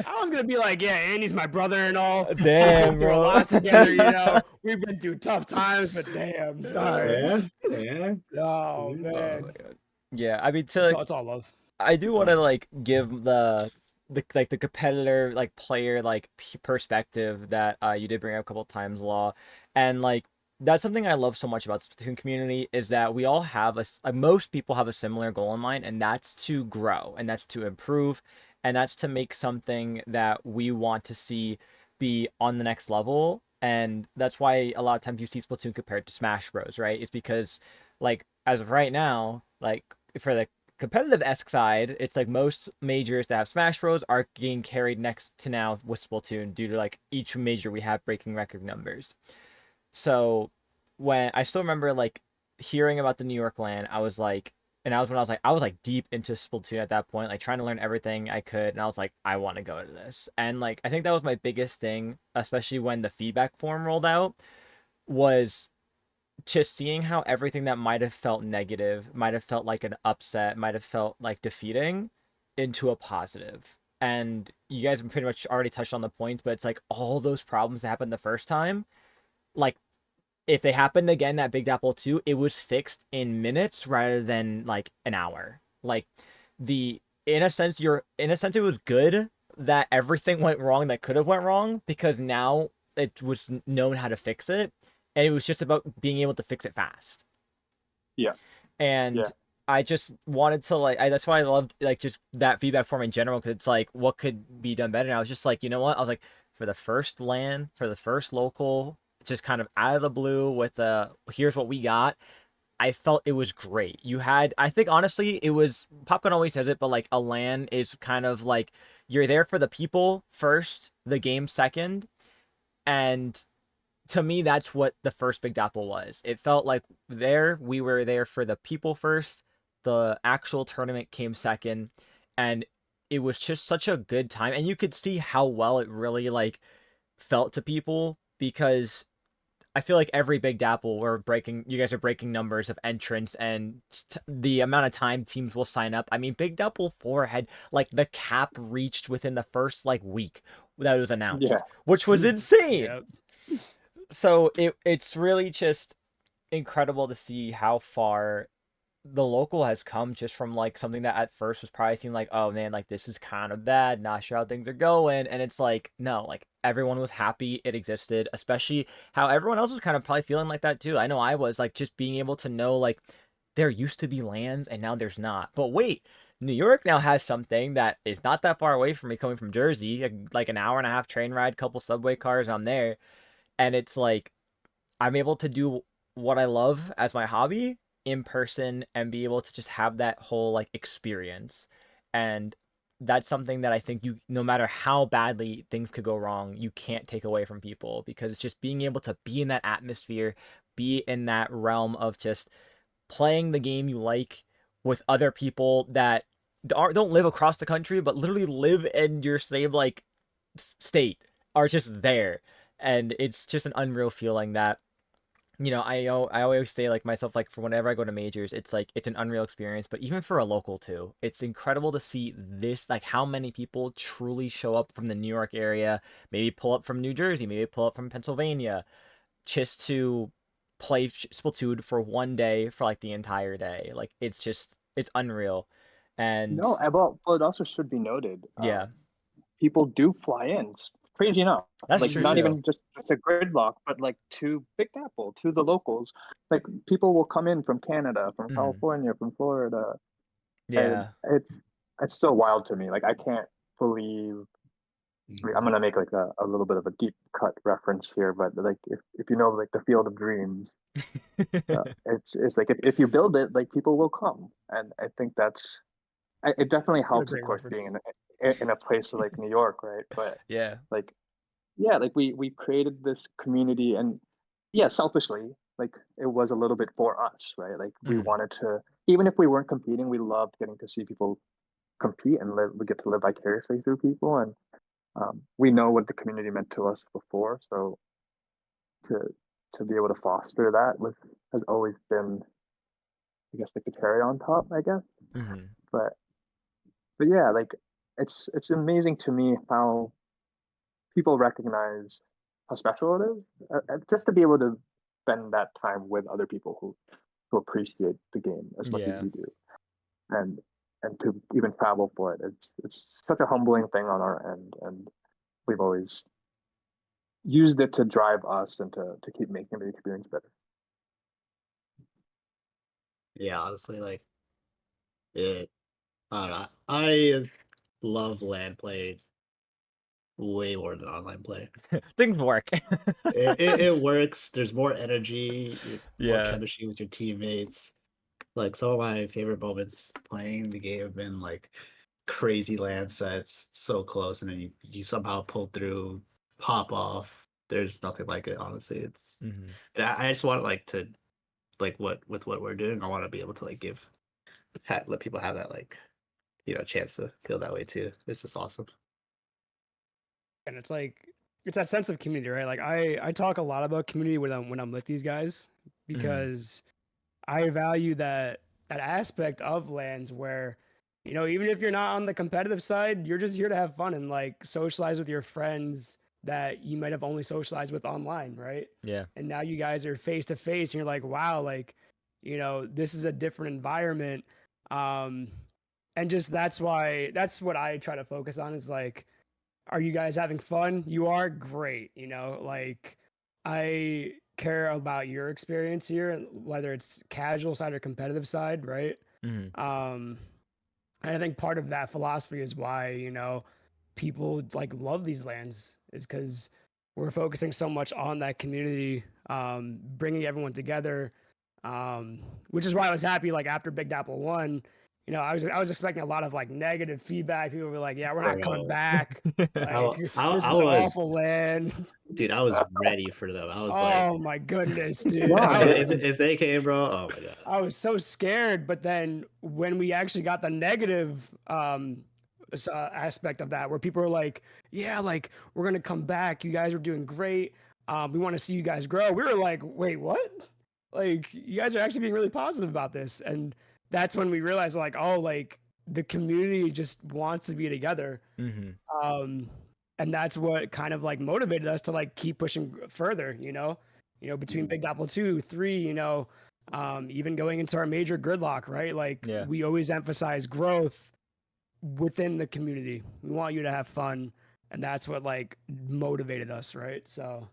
I was gonna be like, yeah, Andy's my brother and all. We've Damn, been through a bro. lot together, you know. We've been through tough times, but damn. All right. Yeah, yeah. Oh Oh man. my God. Yeah, I mean, It's all love. I do want to like give the like the competitor like player like perspective that you did bring up a couple times, Law, and like that's something I love so much about the Splatoon community is that we all have most people have a similar goal in mind, and that's to grow, and that's to improve, and that's to make something that we want to see be on the next level. And that's why a lot of times you see Splatoon compared to Smash Bros, right? It's because like as of right now, like for the competitive-esque side, it's like most majors that have Smash Bros are getting carried next to now with Splatoon due to like each major we have breaking record numbers. So when I still remember like hearing about the New York LAN, I was like, and I was when I was like deep into Splatoon at that point, like trying to learn everything I could, and I was like, I want to go to this. And like I think that was my biggest thing, especially when the feedback form rolled out, was just seeing how everything that might have felt negative, might have felt like an upset, might have felt like defeating into a positive. And you guys have pretty much already touched on the points, but it's like all those problems that happened the first time, like if they happened again at Big Apple 2, it was fixed in minutes rather than like an hour. Like the in a sense it was good that everything went wrong that could have went wrong because now it was known how to fix it and it was just about being able to fix it fast. Yeah. And Yeah. I just wanted to that's why I loved like just that feedback form in general because it's like what could be done better. And I was just like, you know what? I was like, for the first LAN, for the first local, just kind of out of the blue with here's what we got. I felt it was great. You had, I think honestly, it was Popcorn always says it, but like a LAN is kind of like you're there for the people first, the game second, and to me, that's what the first Big Dapple was. It felt like we were there for the people first. The actual tournament came second, and it was just such a good time. And you could see how well it really like felt to people because I feel like every Big Dapple you guys are breaking numbers of entrants and the amount of time teams will sign up. I mean, Big Dapple 4 had like the cap reached within the first like week that was announced, Yeah. which was insane. Yep. So it's really just incredible to see how far the local has come just from like something that at first was probably seemed like, oh man, like this is kind of bad, not sure how things are going. And it's like, no, like everyone was happy it existed, especially how everyone else was kind of probably feeling like that too. I know I was like just being able to know like there used to be lands and now there's not. But wait, New York now has something that is not that far away from me coming from Jersey, like an hour and a half train ride, couple subway cars, I'm there. And it's like I'm able to do what I love as my hobby in person and be able to just have that whole like experience. And that's something that I think you no matter how badly things could go wrong, you can't take away from people because it's just being able to be in that atmosphere, be in that realm of just playing the game you like with other people that don't live across the country but literally live in your same like state are just there, and it's just an unreal feeling that I always say like myself like for whenever I go to majors it's like it's an unreal experience, but even for a local too it's incredible to see this like how many people truly show up from the New York area, maybe pull up from New Jersey, maybe pull up from Pennsylvania just to play Splatoon for one day for like the entire day. Like it's unreal. And No, but it also should be noted. yeah, People do fly in. It's crazy enough. that's Like true not too. even just a gridlock, but like to Big Apple, to the locals. Like people will come in from Canada, from Mhm. California, from Florida, and Yeah. it's so wild to me. Like I can't believe. I mean, I'm gonna make like a little bit of a deep cut reference here, but like if you know like the Field of Dreams, it's like if you build it, like people will come, and I think it definitely What a helps, of great course, reference. being in a place like New York, right? But Yeah. like yeah, like we created this community, and yeah, selfishly, like it was a little bit for us, right? Like we Mhm. wanted to, even if we weren't competing, we loved getting to see people compete and live. We get to live vicariously through people, and we know what the community meant to us before, so to to be able to foster that with has always been, I guess, like the cherry on top, I guess. Mhm. But yeah, like it's amazing to me how people recognize how special it is, just to be able to spend that time with other people who appreciate the game as much as Yeah. you do, and to even travel for it. It's such a humbling thing on our end, and we've always used it to drive us and to keep making the experience better. Yeah, honestly, like it. I don't know. I love land play way more than online play. Things work. It works. There's more energy, more Yeah. chemistry with your teammates. Like some of my favorite moments playing the game have been like crazy land sets, so close, and then you somehow pull through, pop off. There's nothing like it, honestly. Mhm. And I just want like to like what we're doing. I want to be able to like let people have that like chance to feel that way too. It's just awesome. And it's like it's that sense of community, right? Like I talk a lot about community when I'm with these guys Mhm. because I value that aspect of lands where even if you're not on the competitive side, you're just here to have fun and like socialize with your friends, that you might have only socialized with online, right? Yeah. And now you guys are face to face and you're like, wow, like, this is a different environment. And just that's what I try to focus on is like, are you guys having fun? You are great, like I care about your experience here, whether it's casual side or competitive side, right? Mm-hmm. And I think part of that philosophy is why, people like love these lands is because we're focusing so much on that community, bringing everyone together, which is why I was happy. Like after Big Dapple won, I was expecting a lot of like negative feedback. People were like, "Yeah, we're not coming back. Like this is an awful land." Dude, I was ready for them. I was like, Oh my goodness, dude! Wow. if they came, bro, oh my god. I was so scared, but then when we actually got the negative aspect of that, where people were like, "Yeah, like we're gonna come back. You guys are doing great. We want to see you guys grow." We were like, "Wait, what? Like you guys are actually being really positive about this?" And that's when we realized, like, oh, like the community just wants to be together. Mm-hmm. And that's what kind of like motivated us to like keep pushing further. Between Big Dapple 2, 3, even going into our major gridlock, right? Like Yeah. we always emphasize growth within the community. We want you to have fun, and that's what like motivated us, right? So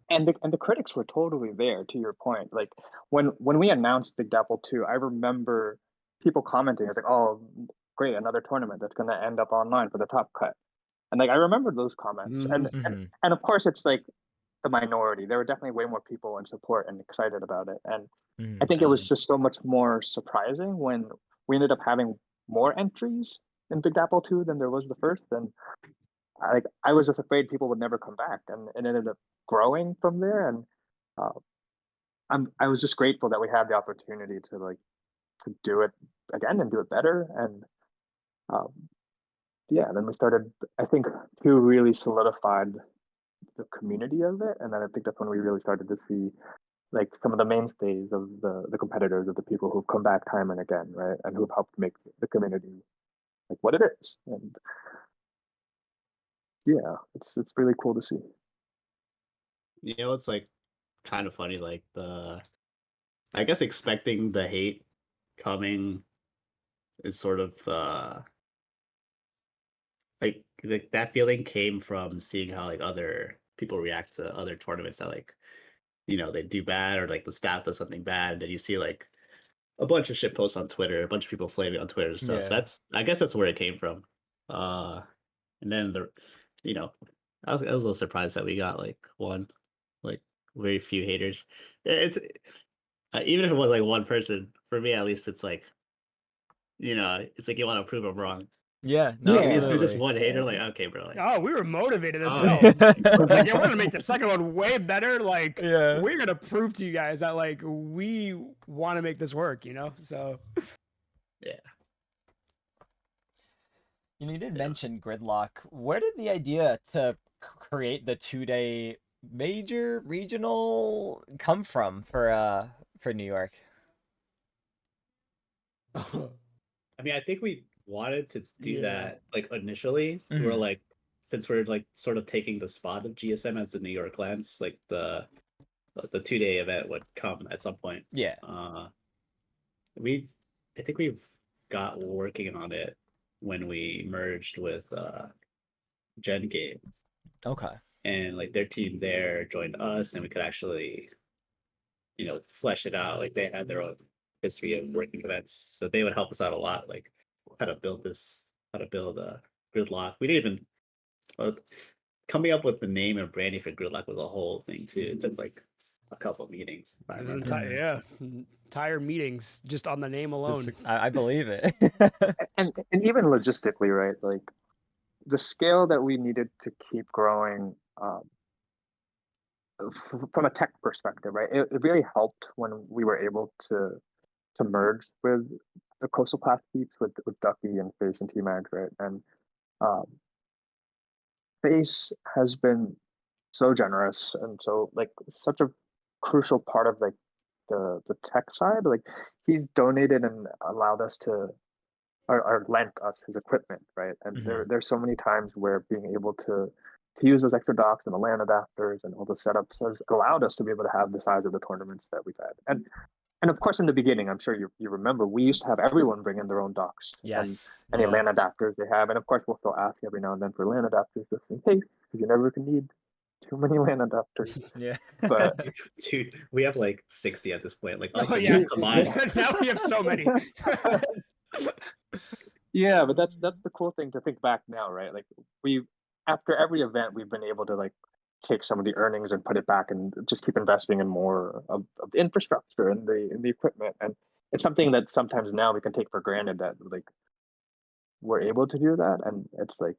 And the critics were totally there, to your point. Like when we announced Big Dapple 2, I remember people commenting, it's like, "Oh, great, another tournament that's gonna end up online for the top cut." And like I remember those comments. And Mhm. and of course it's like the minority. There were definitely way more people in support and excited about it. And I Mhm. think it was just so much more surprising when we ended up having more entries in Big Dapple 2 than there was the first. And I was just afraid people would never come back, and it ended up growing from there. And uh, I was just grateful that we had the opportunity to like to do it again and do it better. And um, yeah, then we started. I think two really solidified the community of it, and then I think that's when we really started to see like some of the mainstays of the competitors, of the people who've come back time and again, right, and who've helped make the community like what it is. And yeah, it's really cool to see. You know, it's like kind of funny, like I guess expecting the hate coming is sort of like that feeling came from seeing how like other people react to other tournaments that like they do bad or like the staff does something bad, and then you see like a bunch of shit posts on Twitter, a bunch of people flaming on Twitter and stuff. Yeah. I guess that's where it came from. And then you know, I was a little surprised that we got like like very few haters. It's even if it was like one person, for me at least, it's like it's like you want to prove them wrong. Yeah. No, Yeah. If it's just absolutely. one hater, like okay, bro, like oh, we were motivated as Oh, hell. yeah. Like, yeah, we're gonna make the second one way better. Like, Yeah. we're gonna prove to you guys that like we want to make this work. So yeah. You did Yeah. mention gridlock. Where did the idea to create the 2-day major regional come from for New York? I mean, I think we wanted to do Yeah. that like initially. We're Mhm. like, since we're like sort of taking the spot of GSM as the New York Lens, like the 2-day event would come at some point. Yeah. I think we've got working on it when we merged with Gen Game, Okay. and like their team there joined us, and we could actually flesh it out. Like they had their own history of working events, so they would help us out a lot, like how to build a gridlock. We didn't even coming up with the name and branding for gridlock was a whole thing too. It took like a couple of meetings, if I It was remember. yeah, entire meetings just on the name alone. I believe it. And even logistically, right? Like the scale that we needed to keep growing from a tech perspective, right? It really helped when we were able to merge with the coastal class beats with Ducky and Face and T-Mags, right? And um, Face has been so generous and so like such a crucial part of like the tech side. Like he's donated and allowed us to or lent us his equipment, right? And Mhm. there's so many times where being able to to use those extra docks and the LAN adapters and all the setups has allowed us to be able to have the size of the tournaments that we've had. And of course, in the beginning, I'm sure you remember, we used to have everyone bring in their own docks and Yes. any Yeah. LAN adapters they have. And of course, we'll still ask every now and then for LAN adapters just in case, because you never can need too many LAN adapters. Yeah. But Dude, we have like 60 at this point. Like, Oh us and yeah, you combined. now we have so many. yeah, but that's the cool thing to think back now, right? Like after every event, we've been able to like take some of the earnings and put it back and just keep investing in more of the infrastructure and the equipment. And it's something that sometimes now we can take for granted that like we're able to do that. And it's like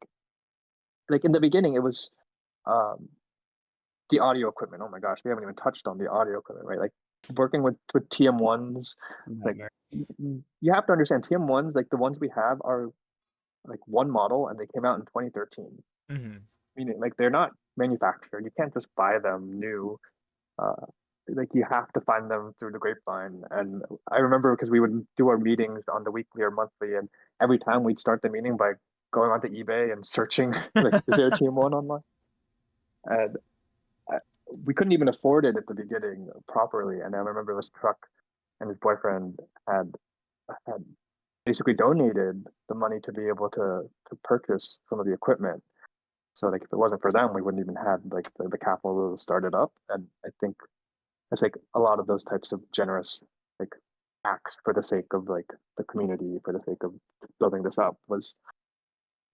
in the beginning, it was um the audio equipment. Oh my gosh, we haven't even touched on the audio equipment, right? Like working with TM1s, like Nightmare. you have to understand TM1s, like the ones we have are like one model and they came out in 2013. Hmm. Meaning like they're not manufactured. You can't just buy them new. Uh, like you have to find them through the grapevine. And I remember because we would do our meetings on the weekly or monthly, and every time we'd start the meeting by going onto eBay and searching like is there a TM1 online? And we couldn't even afford it at the beginning properly. And I remember this truck and his boyfriend had basically donated the money to be able to purchase some of the equipment. So like if it wasn't for them, we wouldn't even have like the capital to start it up. And I think it's like a lot of those types of generous like acts for the sake of like the community, for the sake of building this up was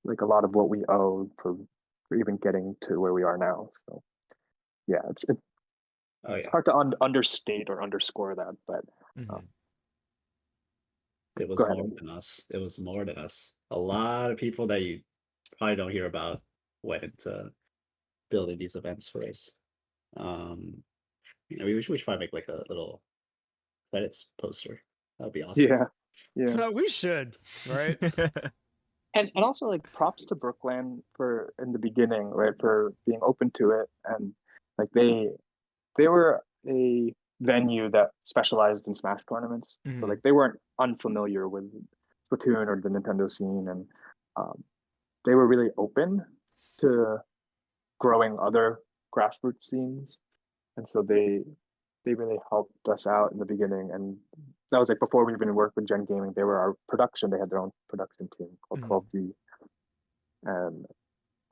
like a lot of what we owe for even getting to where we are now. So yeah, it's Oh yeah, hard to understate or underscore that, but Hmm. it was go ahead. more than us. It was more than us. A lot of people that you probably don't hear about went into building these events for us. We should probably make like a little credits poster. That would be awesome. Yeah. We should, right? And also like props to Brookland for in the beginning, right, for being open to it. And like they were a venue that specialized in Smash tournaments. So like they weren't unfamiliar with Splatoon or the Nintendo scene, and um, they were really open to growing other grassroots scenes. And so they really helped us out in the beginning. And that was like before we even worked with Gen Gaming. They were our production. They had their own production team called 12D. And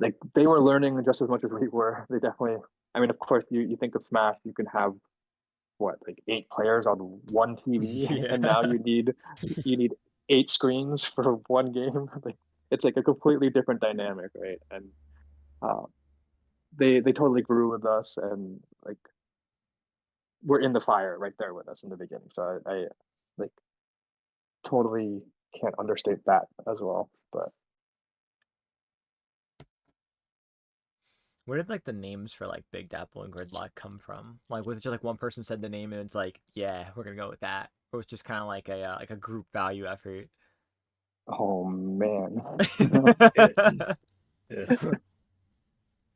like they were learning just as much as we were. They definitely, I mean, of course, you think of Smash, you can have what, like 8 players on one TV, Yeah. and now you need 8 screens for one game. Like it's like a completely different dynamic, right? And they totally grew with us, and like were in the fire right there with us in the beginning. So I like totally can't understate that as well. But Where did like the names for like Big Dapple and Gridlock come from? Like was it just like one person said the name and it's like, yeah, we're gonna go with that, or was it just kind of like a group value effort? oh man. Yeah.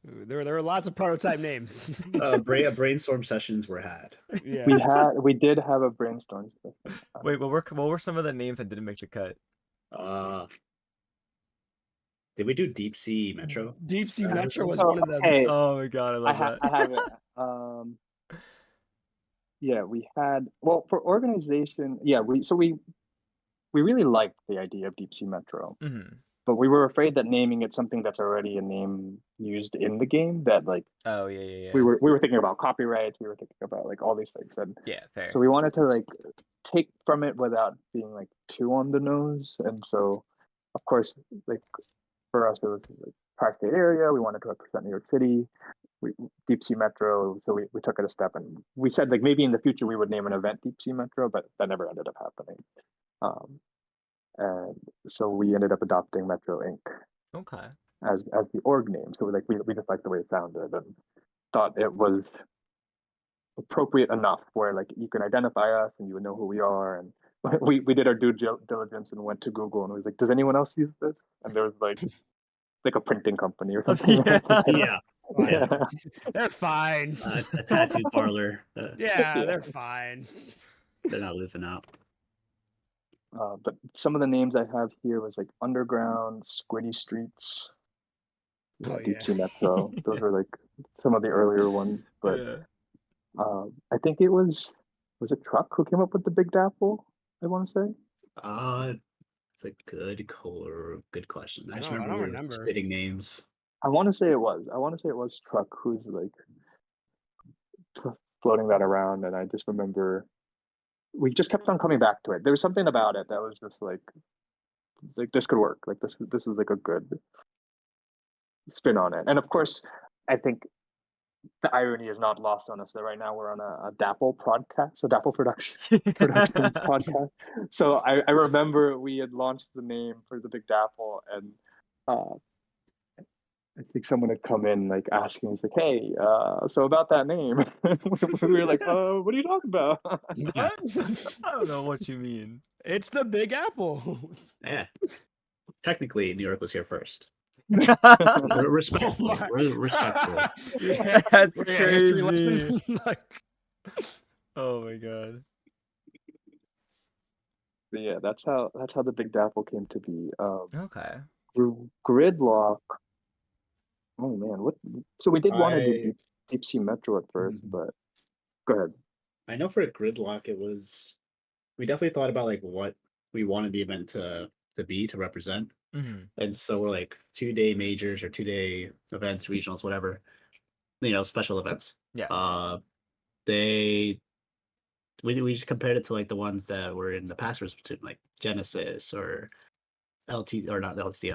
There were lots of prototype names. Brainstorm sessions were had. Yeah. We did have a brainstorm session. Wait, what were some of the names that didn't make the cut? Did we do Deep Sea Metro? Deep Sea Metro was one of them. Hey, Oh my god, I love that. I have it. Yeah, we had, well, for organization, yeah, we really liked the idea of Deep Sea Metro, but we were afraid that naming it something that's already a name used in the game, that like Oh yeah. we were thinking about copyrights, we were thinking about like all these things, and Yeah, fair. so we wanted to like take from it without being like too on the nose. And so of course, like for us it was like tri-state area, we wanted to represent New York City, Deep Sea Metro, so we took it a step, and we said like maybe in the future we would name an event Deep Sea Metro, but that never ended up happening. And so we ended up adopting Metro Ink. Okay. As the org name. So we just liked the way it sounded and thought it was appropriate enough where like you can identify us and you would know who we are. And we did our due diligence and went to Google and was like, does anyone else use this? And there was like a printing company or something. Yeah. They're fine. A tattoo parlor. Yeah, they're fine. They're not losing out. But some of the names I have here was like Underground, Squiddy Streets, Yeah, Oh, Deep yeah. Sea Metro. Those were like some of the earlier ones. But Yeah. I think it was it Truck who came up with the Big Dapple? I want to say. It's a good question. I just I remember don't we were remember. spitting names. I want to say it was. I want to say it was Truck who's like floating that around, and I just remember we just kept on coming back to it. There was something about it that was just like this could work. Like this is like a good spin on it. And of course, I think the irony is not lost on us that right now we're on a Dapple podcast, a Dapple Productions podcast. So I remember we had launched the name for the Big Dapple, and uh, I think someone had come in like asking, he's like, "Hey, so about that name," we were like, what are you talking about?" What? I don't know what you mean. It's the Big Apple. Yeah. Technically, New York was here first. Oh Respectfully. my. Respectfully. Yeah. That's Yeah, history crazy. lesson. Like, Oh my god. But yeah, that's how the Big Dapple came to be. Okay. Gridlock. Oh man, what? So we did want to do I Deep Sea Metro at first, Mhm. but go ahead. I know for a gridlock, we definitely thought about like what we wanted the event to be to represent. Hmm. And so we're like 2-day majors or 2-day events, regionals, whatever, special events. Yeah. They we just compared it to like the ones that were in the past between like Genesis or LT or not LT,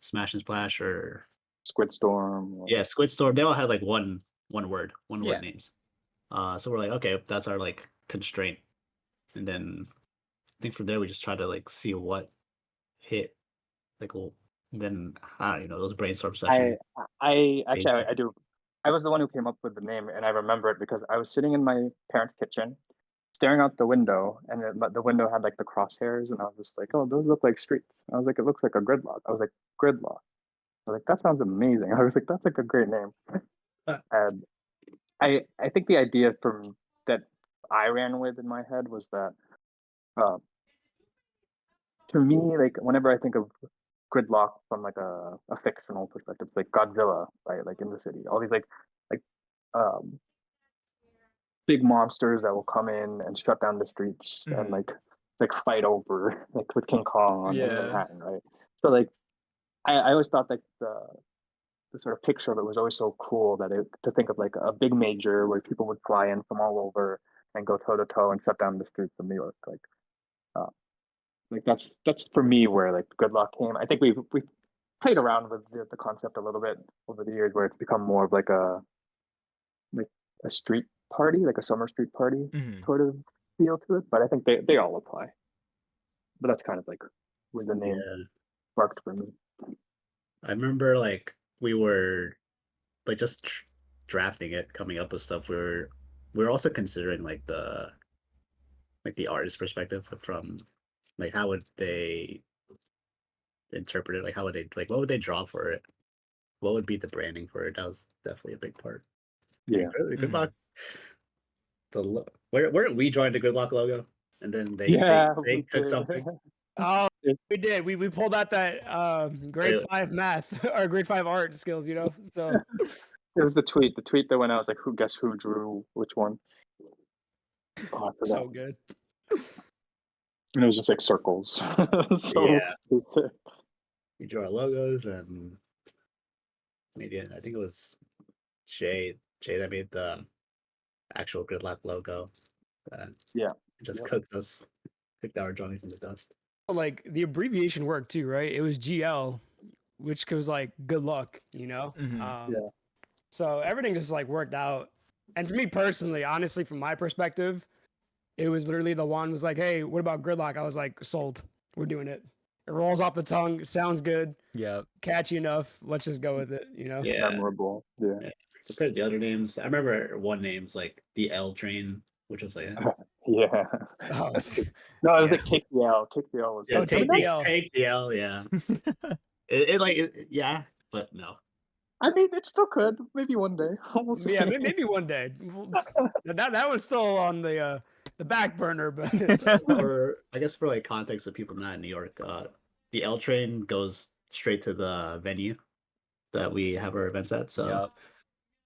Smash and Splash or Squid Storm. yeah, Squid Storm. They all had like one word Yeah. names. So we're like, okay, that's our like constraint. And then I think from there we just try to like see what hit. Like, well, then I don't know, those brainstorm I sessions. I actually Based on, I do. I was the one who came up with the name, and I remember it because I was sitting in my parents' kitchen, staring out the window, and the window had like the crosshairs, and I was just like, "Oh, those look like streets." I was like, "It looks like a gridlock." I was like, "Gridlock." I was like, "That sounds amazing." I was like, "That's like a great name." uh, And I think the idea from that I ran with in my head was that uh, to me, like whenever I think of gridlock from like a fictional perspective, it's like Godzilla, right? Like in the city, all these like um, big monsters that will come in and shut down the streets and Hmm. like fight over like with King Kong in Yeah. Manhattan, right? So like I always thought like the sort of picture of it was always so cool that to think of like a big major where people would fly in from all over and go toe to toe and shut down the streets of New York. Uh, like that's for me where like Good Luck came. I think we played around with the concept a little bit over the years where it's become more of like a street party, like a summer street party Hmm. sort of feel to it. But I think they all apply. But that's kind of like where the name yeah, sparked for me. I remember like we were like just drafting it, coming up with stuff. We were also considering like the artist perspective from like how would they interpret it? Like how would they like what would they draw for it? What would be the branding for it? That was definitely a big part. Yeah. And good Hmm. luck. Weren't we drawing the good luck logo? And then Yeah, they we cooked did. something. oh, It, we did. We pulled out that grade Uh, 5 math or grade 5 art skills, you know? So, it was the tweet that went out was like, who guess who drew which one? Oh, I forgot. so good. And it was just like circles. So yeah, we drew our logos and I think it was Jay that made the actual good luck logo. Uh, yeah. just Yep. cooked our drawings in the dust. Like the abbreviation worked too, right? It was GL, which was like good luck, you know? Hmm. Yeah. So everything just like worked out. And for me personally, honestly, from my perspective, it was literally the one was like, hey, what about gridlock? I was like, sold. We're doing it. It rolls off the tongue. Sounds good. Yeah. Catchy enough. Let's just go with it, you know? It's Yeah. memorable. Yeah. Yeah. Compared to the other names, I remember one name's like the L train, which was like Yeah. Oh, No, it was yeah, like take the L. Take the L was yeah, oh, good. I mean, take the L. take the L, yeah. Yeah, but no. it still could. Maybe one day. We'll see. Yeah, maybe one day. That was still on the back burner, but For I guess for like context of people not in New York, the L train goes straight to the venue, that we have our events at. So Yep.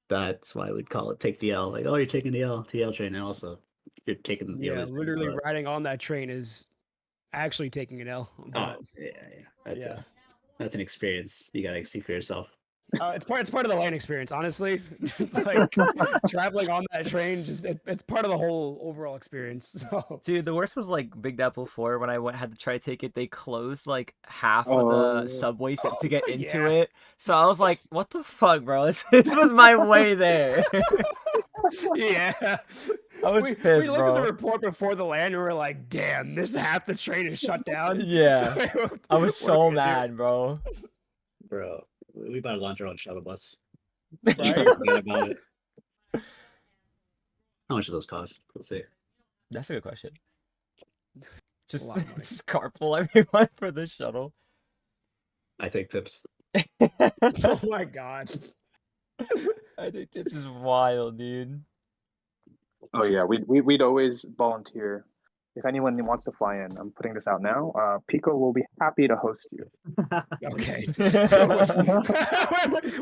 that's why we'd call it take the L. Like, oh, you're taking the TL train, and also you're taking Yeah, listening, literally but- riding on that train is actually taking an L. But Oh, yeah. That's yeah. that's an experience you gotta see for yourself. It's part of the land experience, honestly. Like traveling on that train, it's part of the whole overall experience. So Dude, the worst was like Big Dapple 4 when I had to try to take it. They closed like half of Oh. the subway to get into Yeah. it. So I was like, what the fuck, bro? This was my way there. yeah, I was we pissed, looked at the bro. report before the land, and we were like, "Damn, this half the train is shut down." Yeah. I was What are so we gonna do? mad, bro. Bro, we better launch our own shuttle bus. Right? Forget about it. How much do those cost? Let's see. That's a good question. Just, lot of money. just carpool everyone for the shuttle. I take tips. Oh my god. I think this is wild, dude. Oh yeah, we'd always volunteer. If anyone wants to fly in, I'm putting this out now. Piko will be happy to host you. Okay.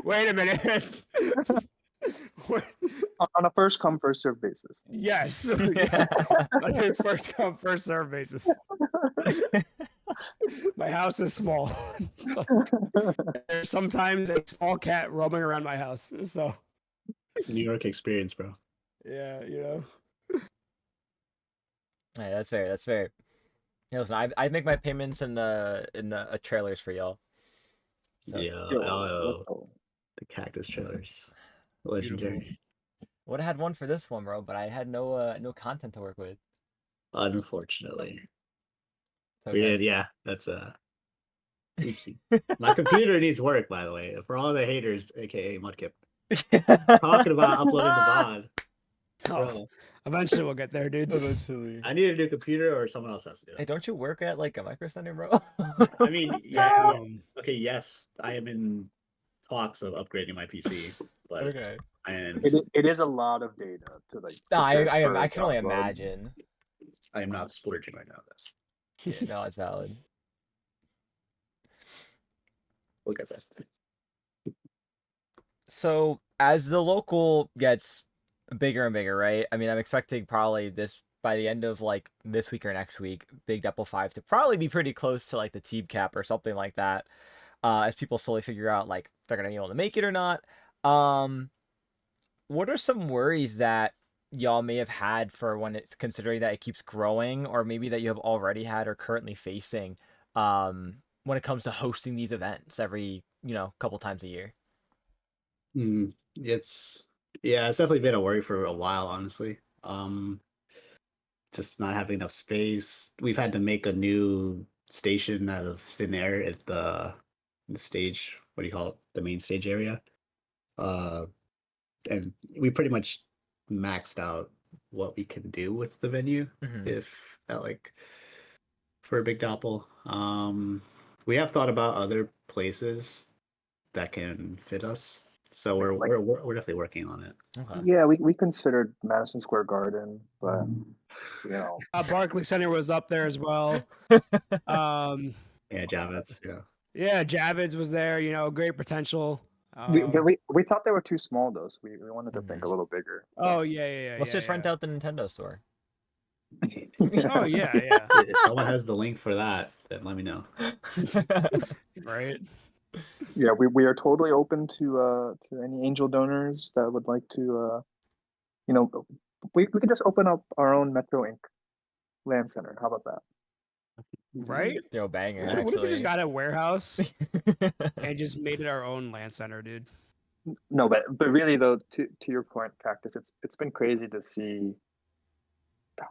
Wait a minute. On a first come, first served basis. Yes. On a first come, first serve basis. My house is small. There's sometimes a small cat roaming around my house. So It's a New York experience, bro. yeah, you know. Hey, that's fair. That's fair. Hey, listen, I make my payments in the trailers for y'all. So, Yeah. Yo, Oh, let's go. the cactus trailers. Legendary. would have had one for this one, bro, but I had no content to work with. Unfortunately. So We did, yeah. That's oopsie. My computer needs work, by the way. For all the haters, aka Mudkip. Talking about uploading the VOD. Oh, Bro, eventually we'll get there, dude. Eventually. I need a new computer or someone else has to do Hey, it. don't you work at like a micro center, bro? I mean, yeah. Damn. Okay, yes. I am in talks of upgrading my PC. But Okay. and It is a lot of data to like. To I transfer, can only download. imagine. I am not splurging right now. Though. Yeah, no, it's valid. Look at that. So as the local gets bigger and bigger, right? I mean, I'm expecting probably this by the end of like this week or next week, Big Dapple 5 to probably be pretty close to like the team cap or something like that. As people slowly figure out like if they're gonna be able to make it or not. What are some worries that y'all may have had for when it's considering that it keeps growing, or maybe that you have already had or currently facing when it comes to hosting these events every, couple times a year? It's definitely been a worry for a while, honestly. Just not having enough space. We've had to make a new station out of thin air at the stage. What do you call it? The main stage area. And we pretty much maxed out what we can do with the venue. Mhm. If like for a Big Dapple, we have thought about other places that can fit us. So we're definitely working on it. Okay. Yeah, we considered Madison Square Garden, but you know, Barclays Center was up there as well. Um, Yeah, Javits. Yeah. yeah, Javits was there. Great potential. we thought they were too small though, so we wanted to think a little bigger. Oh yeah. Let's just rent out the Nintendo store. Oh yeah. If someone has the link for that, then let me know. Right. Yeah, we are totally open to any angel donors that would like to we could just open up our own Metro Ink land center. How about that? Right. Yo, banger. What if we Actually. just got a warehouse and just made it our own land center, dude? No, but really though, to your point, Cactus, it's been crazy to see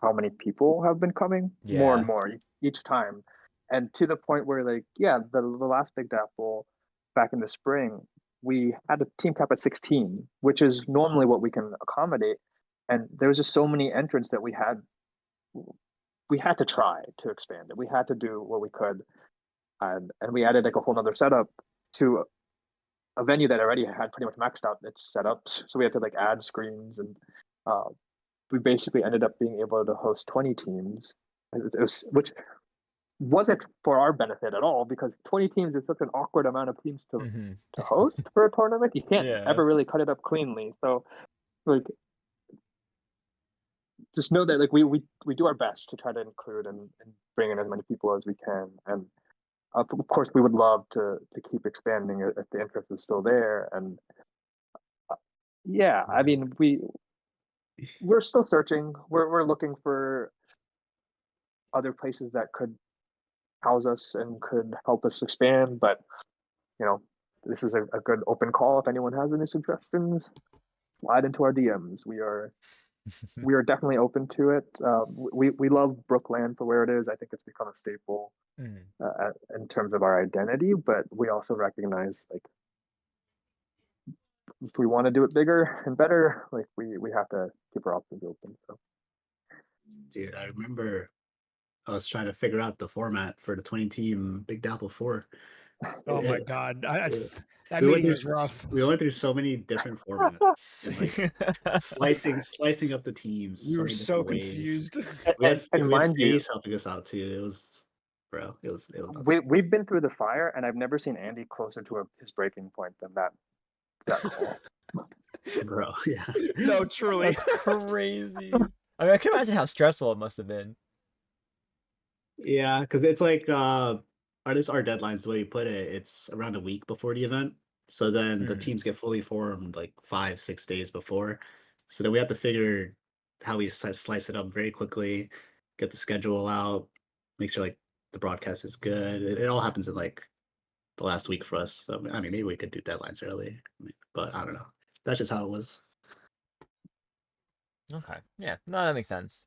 how many people have been coming more Yeah. and more each time, and to the point where like the last Big Dapple back in the spring, we had a team cap at 16, which is normally what we can accommodate, and there was just so many entrants that we had to try to expand it. We had to do what we could, and we added like a whole nother setup to a venue that already had pretty much maxed out its setups. So we had to like add screens, and we basically ended up being able to host 20 teams, which wasn't for our benefit at all, because 20 teams is such an awkward amount of teams to host for a tournament. You can't Yeah. ever really cut it up cleanly. So like, just know that like we do our best to try to include and bring in as many people as we can. And of course, we would love to keep expanding if the interest is still there. And yeah, I mean, we're still searching. We're looking for other places that could house us and could help us expand. But you know, this is a good open call. If anyone has any suggestions, slide into our DMs. We are definitely open to it. We love Brookland for where it is. I think it's become a staple in terms of our identity. But we also recognize, like, if we want to do it bigger and better, like we have to keep our options open. So, Dude, I remember I was trying to figure out the format for the 20-team Big Dapple 4. Oh my It- god, it- that we went meeting through was rough. we went through so many different formats and like slicing up the teams We so were many so different ways. confused. and We had mind you, FaZe helping us out too. It was nuts. we've been through the fire, and I've never seen Andy closer to his breaking point than that call. Bro, yeah. No, truly. That's crazy. I mean, I can imagine how stressful it must have been. Yeah, because it's like our deadlines, the way you put it, it's around a week before the event. So then the teams get fully formed like 5-6 days before. So then we have to figure how we slice it up very quickly, get the schedule out, make sure like the broadcast is good. It all happens in like the last week for us. So I mean, maybe we could do deadlines early, but I don't know. That's just how it was. Okay. Yeah. No, that makes sense.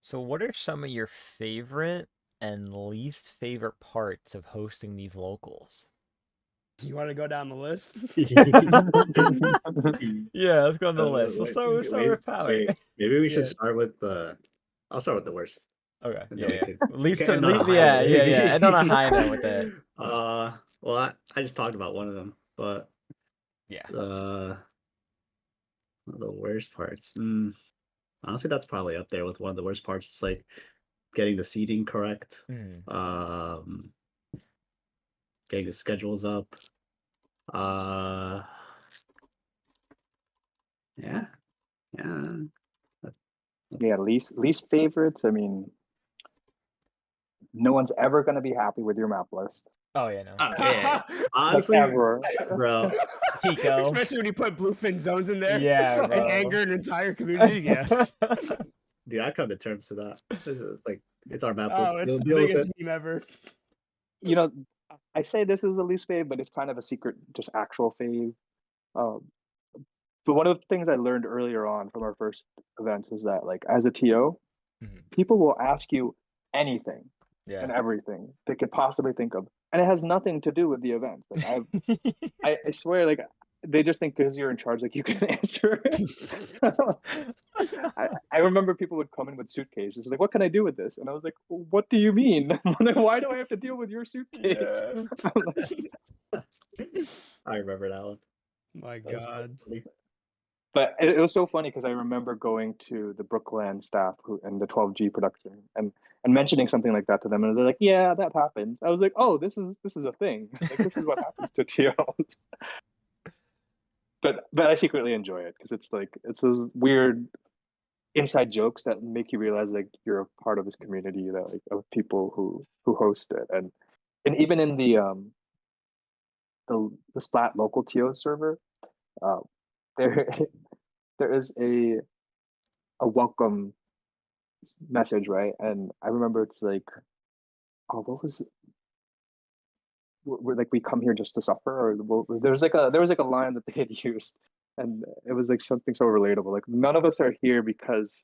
So, what are some of your favorite and least favorite parts of hosting these locals? You want to go down the list? Yeah, let's go on the list. We'll start with Power. Maybe we should Yeah. start with I'll start with the worst. Okay. And then we Yeah. can Least end on a high yeah, note. yeah. End on a high note with it. Well, I just talked about one of them, but Yeah. one of the worst parts. Honestly, that's probably up there with one of the worst parts. It's like getting the seating correct, getting the schedules up. Yeah. Yeah, least favorites. I mean, no one's ever going to be happy with your map list. Oh yeah, no. Yeah. Honestly, Ever. bro. Piko. Especially when you put bluefin zones in there. Yeah, bro. And anger an entire community. Yeah. Dude, I come to terms to that. It's like it's our map list. Oh, it's You'll the deal with biggest it. meme ever. You know, I say this is a least fave, but it's kind of a secret, just actual fave. But one of the things I learned earlier on from our first events is that, like, as a TO, people will ask you anything and Yeah. everything they could possibly think of, and it has nothing to do with the event. Like, I swear, like, they just think because you're in charge, like, you can answer it. I remember people would come in with suitcases, like, what can I do with this? And I was like, what do you mean? Why do I have to deal with your suitcase? Yeah. I'm like, I remember that one. My That was God. funny. but it was so funny because I remember going to the Brookland staff and the 12G production and mentioning something like that to them, and they're like, "Yeah, that happens." I was like, "Oh, this is a thing. Like, this is what happens to TOs." But I secretly enjoy it because it's those weird inside jokes that make you realize like you're a part of this community that like of people who host it, and even in the Splat local TO server, uh, there there is a welcome message, right? And I remember it's like, oh, what was it? We're like, we come here just to suffer, or there was like a line that they had used, and it was like something so relatable. Like, none of us are here because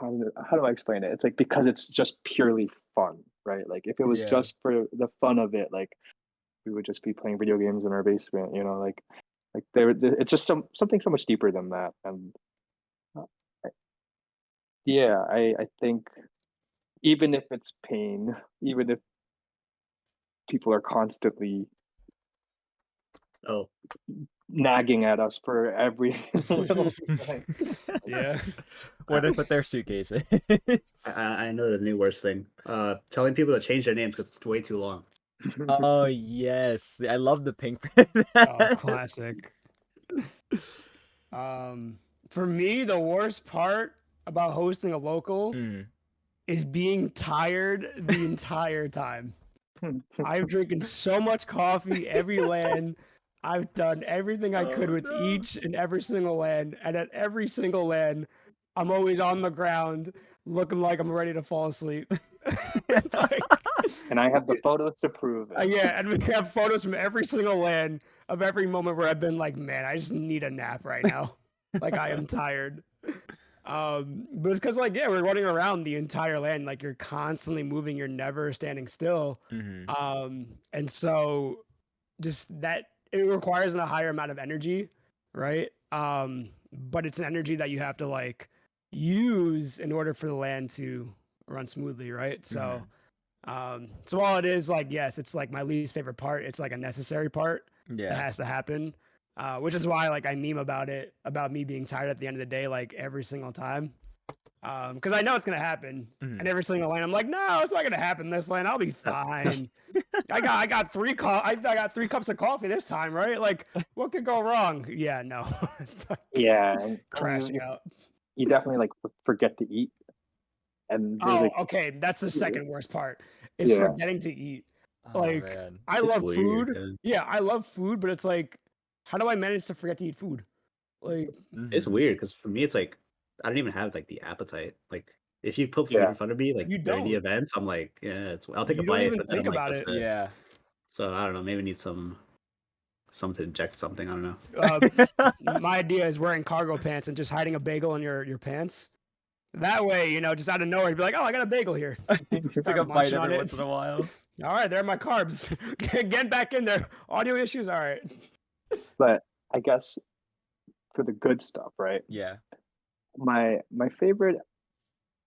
how do I explain it? It's like because it's just purely fun, right? Like, if it was Yeah. just for the fun of it, like we would just be playing video games in our basement, you know, like it's just something so much deeper than that. And uh, yeah, I think even if it's pain, even if people are constantly Oh, nagging at us for every little thing. Yeah. What if with their suitcases? I know the new worst thing. Telling people to change their names because it's way too long. Oh yes, I love the pink. Oh, classic. For me, the worst part about hosting a local Mm. is being tired the entire time. I'm drinking so much coffee every LAN. I've done everything I could Oh, with no. each and every single LAN, and at every single LAN, I'm always on the ground looking like I'm ready to fall asleep. Like, And I have the photos to prove it. yeah, and we have photos from every single LAN of every moment where I've been like, man, I just need a nap right now. Like I am tired. But it's because like yeah, we're running around the entire LAN, like you're constantly moving, you're never standing still. Mhm. And so just that it requires a higher amount of energy, right? But it's an energy that you have to like use in order for the LAN to run smoothly, right? So so while it is like yes, it's like my least favorite part, it's like a necessary part that Yeah. has to happen. Which is why like I meme about it, about me being tired at the end of the day, like every single time. Because I know it's gonna happen, and every single lane I'm like, no, it's not gonna happen this lane. I'll be fine. I got I got 3 cups of coffee this time, right? Like, what could go wrong? Yeah, no, Yeah, and crashing out. you definitely like forget to eat, and there's Oh, like okay, that's the second worst part is yeah, forgetting to eat. Oh Like, man. I It's love weird. food. Yeah, I love food, but it's like, how do I manage to forget to eat food? Like, It's Mhm. weird because for me, it's like I don't even have like the appetite. Like if you put food yeah. in front of me, like you during the don't. events, I'm like, yeah, I'll take a You don't bite, even but then think I'm like, about that's it. it. Yeah. So I don't know. Maybe need some to inject something. I don't know. My idea is wearing cargo pants and just hiding a bagel in your pants. That way, you know, just out of nowhere, you'd be like, "Oh, I got a bagel here." Just take Start a bite munching every on once it. in a while. All right, there are my carbs. Get back in there. Audio issues. All right. But I guess for the good stuff, right? Yeah. My favorite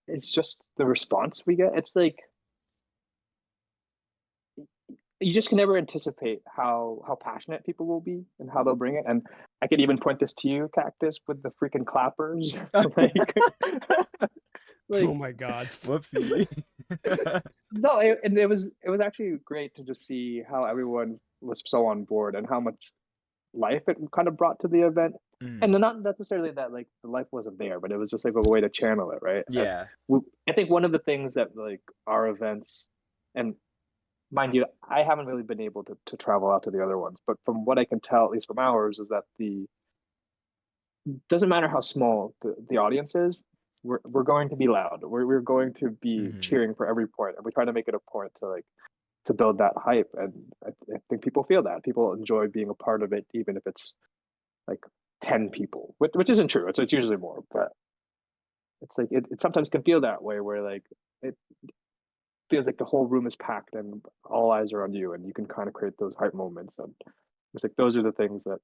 is just the response we get. It's like you just can never anticipate how passionate people will be and how they'll bring it. And I could even point this to you, Cactus, with the freaking clappers. like, like Oh my god. Whoopsie. no, and it was actually great to just see how everyone was so on board and how much life it kind of brought to the event. And not necessarily that like the life wasn't there, but it was just like a way to channel it, right? And Yeah. I think one of the things that like our events, and mind you, I haven't really been able to travel out to the other ones, but from what I can tell, at least from ours, is that the doesn't matter how small the audience is, we're going to be loud. We're going to be Mhm. cheering for every point, and we try to make it a point to like to build that hype. And I think people feel that people enjoy being a part of it, even if it's like 10 people, which isn't true. It's usually more, but it's like it sometimes can feel that way, where like it feels like the whole room is packed and all eyes are on you, and you can kind of create those hype moments. And it's like those are the things that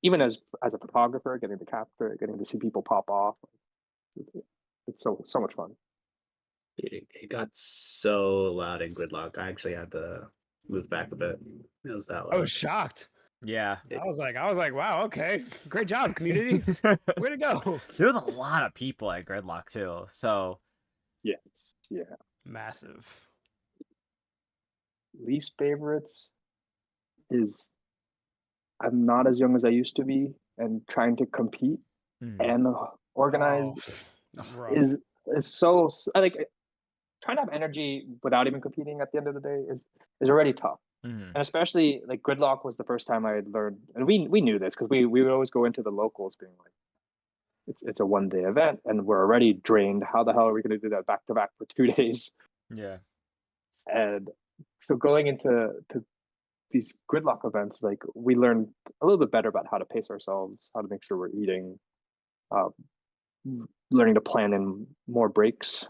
even as a photographer, getting to capture it, getting to see people pop off, it's, it's so much fun. It got so loud in Gridlock. I actually had to move back a bit. It was that I was loud. shocked. Yeah. I was like, wow, okay, great job, community. Way to go. There was a lot of people at Gridlock too. So Yes, yeah. Massive. Least favorites is I'm not as young as I used to be, and trying to compete and organize Rough. is so I like trying to have energy without even competing at the end of the day is already tough. And especially like Gridlock was the first time I had learned, and we knew this because we would always go into the locals being like, it's a 1 day event and we're already drained. How the hell are we going to do that back to back for 2 days? Yeah. And so going into these Gridlock events, like we learned a little bit better about how to pace ourselves, how to make sure we're eating, uh, learning to plan in more breaks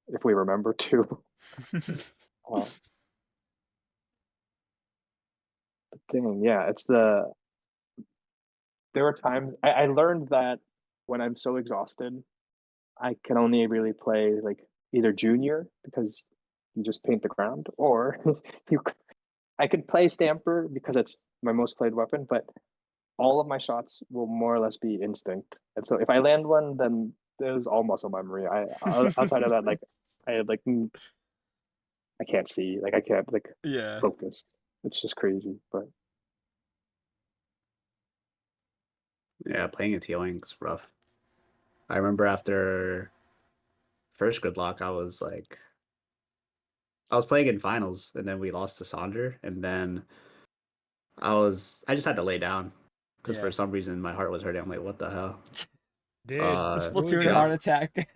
if we remember to. uh, Thing, yeah, there are times I learned that when I'm so exhausted, I can only really play like either junior because you just paint the ground, or you I could play Stamper because it's my most played weapon, but all of my shots will more or less be instinct. And so if I land one, then there's all muscle memory. Outside of that, like I can't see, like I can't like Yeah. focus. It's just crazy. But Yeah, playing a TO Ink's rough. I remember after first gridlock, I was playing in finals, and then we lost to Sonder, and then I just had to lay down because for Yeah. some reason my heart was hurting. I'm like, what the hell? Dude, Splatoon yeah. heart attack.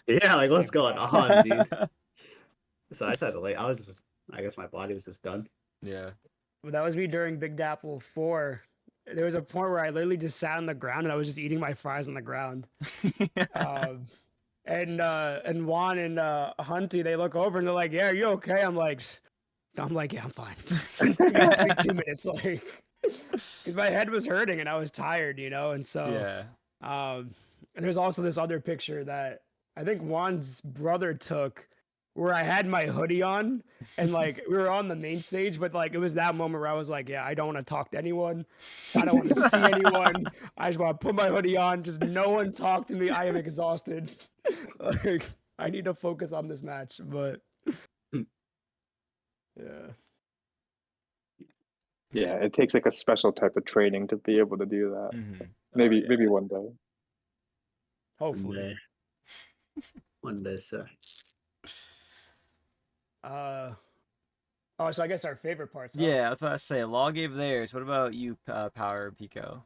Yeah, like what's Same going thought. on, dude? So I just had to lay. I guess my body was just done. Yeah. Well, that was me during Big Dapple 4. There was a point where I literally just sat on the ground and I was just eating my fries on the ground. And Juan and Hunty, they look over and they're like, "Yeah, are you okay?" I'm like, "Yeah, I'm fine." It's like 2 minutes, like, because my head was hurting and I was tired, and so Yeah. and there's also this other picture that I think Juan's brother took where I had my hoodie on and like we were on the main stage, but like it was that moment where I was like, yeah, I don't want to talk to anyone. I don't want to see anyone. I just want to put my hoodie on. Just no one talk to me. I am exhausted. Like I need to focus on this match, but yeah. yeah, it takes like a special type of training to be able to do that. Mhm. Maybe yeah. maybe one day. Hopefully. One day, sir. Oh, so I guess our favorite parts. Huh? Yeah, I was about to say, Law gave theirs. What about you, Power Pico?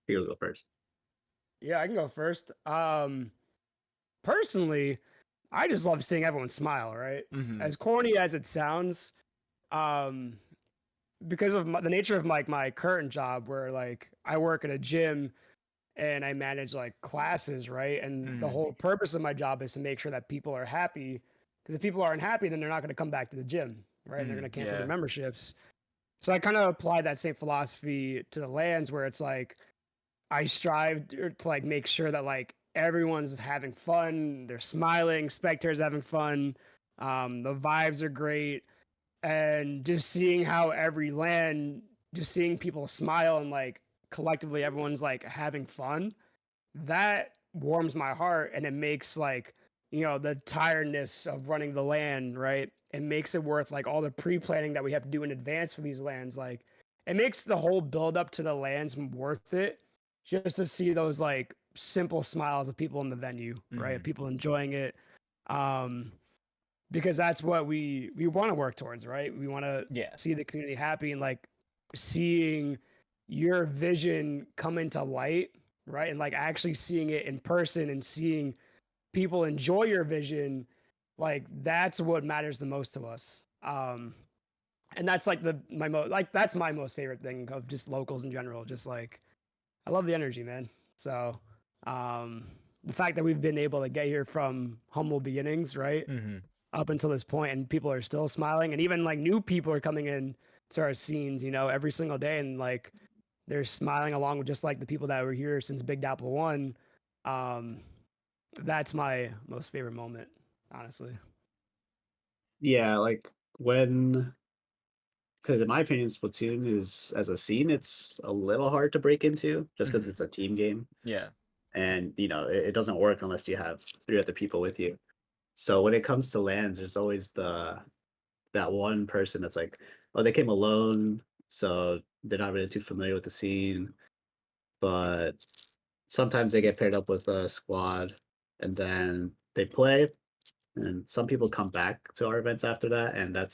You'll go first. Yeah, I can go first. Personally, I just love seeing everyone smile, right? Mhm. As corny as it sounds, because of the nature of my current job, where like I work at a gym and I manage like classes, right? And the Mhm. whole purpose of my job is to make sure that people are happy. Because if people aren't happy, then they're not going to come back to the gym, right? And they're going to cancel Yeah. their memberships. So I kind of apply that same philosophy to the lands, where it's like I strive to like make sure that like everyone's having fun, they're smiling, spectators having fun, the vibes are great, and just seeing how every land, just seeing people smile and like collectively everyone's like having fun, that warms my heart, and it makes like the tiredness of running the land, right? It makes it worth like all the pre-planning that we have to do in advance for these lands. Like it makes the whole build up to the lands worth it, just to see those like simple smiles of people in the venue, right? Mhm. People enjoying it. Because that's what we want to work towards, right? We want to Yeah. see the community happy, and like seeing your vision come into light, right? And like actually seeing it in person and seeing people enjoy your vision, like that's what matters the most to us. And that's like that's my most favorite thing of just locals in general. Just like I love the energy, man. So the fact that we've been able to get here from humble beginnings, right? Mhm. Up until this point, and people are still smiling, and even like new people are coming in to our scenes, every single day, and like they're smiling along with just like the people that were here since Big Dapple 1. That's my most favorite moment, honestly. Yeah, like because in my opinion, Splatoon is as a scene, it's a little hard to break into just because it's a team game, Yeah. and it doesn't work unless you have 3 other people with you. So when it comes to lands, there's always that one person that's like, oh, they came alone, so they're not really too familiar with the scene, but sometimes they get paired up with a squad, and then they play, and some people come back to our events after that, and that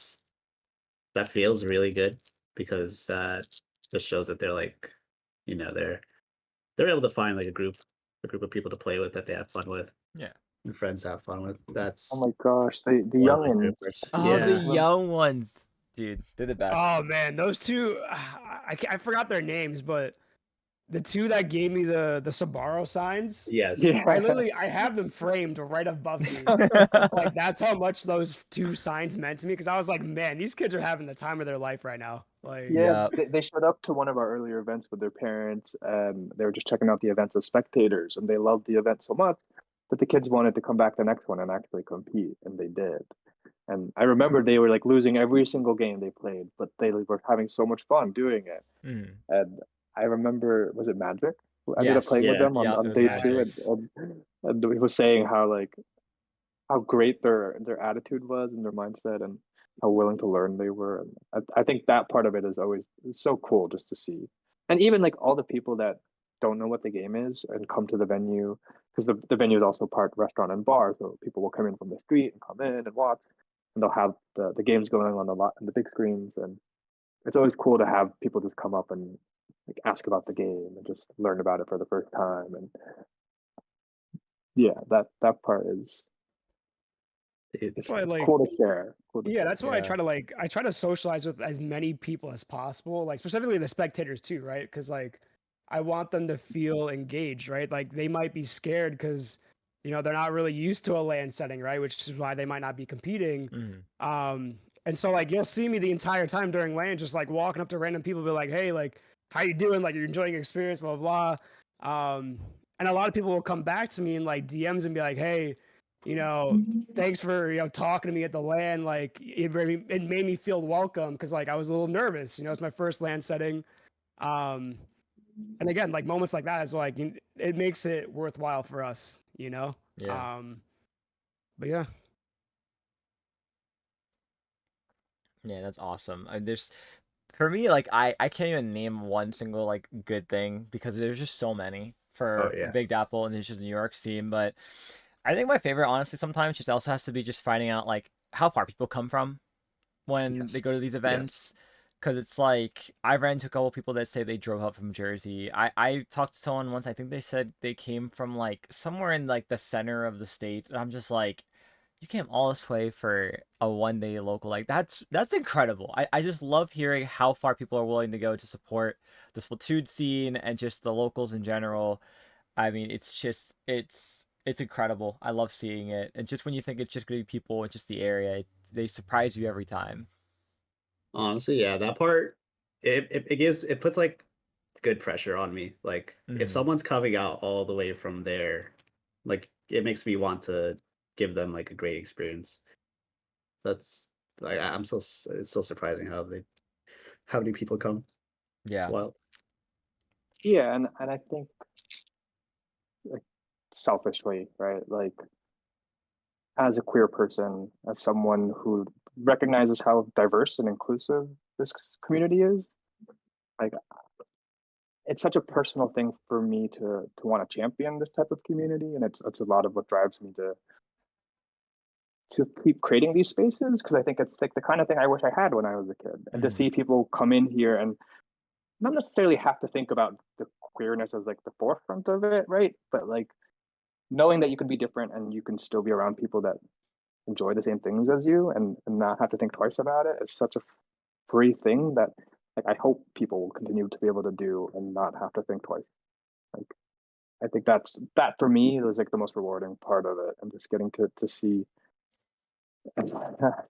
feels really good because that just shows that they're like, they're able to find like a group of people to play with that they have fun with Yeah. and friends to have fun with. Oh That's my gosh, the one of my favorite youngins. parts. Oh, the Yeah. young ones, dude, they're the best. Oh man, those two, I forgot their names, but the two that gave me the Sabaro signs, Yes. Yeah. I have them framed right above me. Like that's how much those two signs meant to me, because I was like, man, these kids are having the time of their life right now. Like Yeah, Yeah. they showed up to one of our earlier events with their parents, and they were just checking out the events as spectators, and they loved the event so much that the kids wanted to come back the next one and actually compete, and they did. And I remember they were like losing every single game they played, but they were having so much fun doing it. Mhm. And I remember, was it Magic? I ended up Yes. playing with Yeah. them Yeah, it on was day Magic. two, Nice. and he was saying how like how great their attitude was and their mindset and how willing to learn they were. And I think that part of it is always it's so cool just to see. And even like all the people that don't know what the game is and come to the venue because the venue is also part restaurant and bar, so people will come in from the street and come in and watch, and they'll have the games going on the big screens, and it's always cool to have people just come up and like ask about the game and just learn about it for the first time. And yeah, that part is It- it's, Why, it's like, cool to share. Cool to yeah, share. that's why Yeah. I try to socialize with as many people as possible, like specifically the spectators too, right? Because like I want them to feel engaged, right? Like they might be scared because they're not really used to a LAN setting, right? Which is why they might not be competing. Mhm. And so like you'll see me the entire time during LAN, just like walking up to random people, be like, hey, like how you doing? Like you're enjoying your experience, blah blah blah. And a lot of people will come back to me in like DMs and be like, hey, you know, thanks for talking to me at the LAN. Like it made me feel welcome because like I was a little nervous. It's my first LAN setting. Um, and again, like moments like that is like it makes it worthwhile for us. Yeah. But yeah, Yeah, that's awesome. There's for me, like I can't even name one single like good thing because there's just so many Oh for yeah. Big Dapple and it's just New York scene. But I think my favorite, honestly, sometimes just also has to be just finding out like how far people come from when they Yes. go to these Yes. events. Because it's like I've ran into a couple people that say they drove up from Jersey. I talked to someone once. I think they said they came from like somewhere in like the center of the state, and I'm just like, you came all this way for a 1 day local. Like that's incredible. I just love hearing how far people are willing to go to support the Splatoon scene and just the locals in general. I mean, it's just it's incredible. I love seeing it. And just when you think it's just gonna be people in just the area, they surprise you every time. Honestly, yeah, that part it puts like good pressure on me. Like if Hmm. someone's coming out all the way from there, like it makes me want to give them like a great experience. That's like I'm so it's so surprising how many people come. It's Yeah. wild. Yeah, and I think like selfishly, right? Like as a queer person, as someone who recognizes how diverse and inclusive this community is, like it's such a personal thing for me to want to champion this type of community, and it's a lot of what drives me to keep creating these spaces because I think it's like the kind of thing I wish I had when I was a kid, and to Hmm. see people come in here and not necessarily have to think about the queerness as like the forefront of it, right? But like knowing that you can be different and you can still be around people that enjoy the same things as you and not have to think twice about it is such a free thing that like I hope people will continue to be able to do and not have to think twice. Like I think that for me is like the most rewarding part of it and just getting to see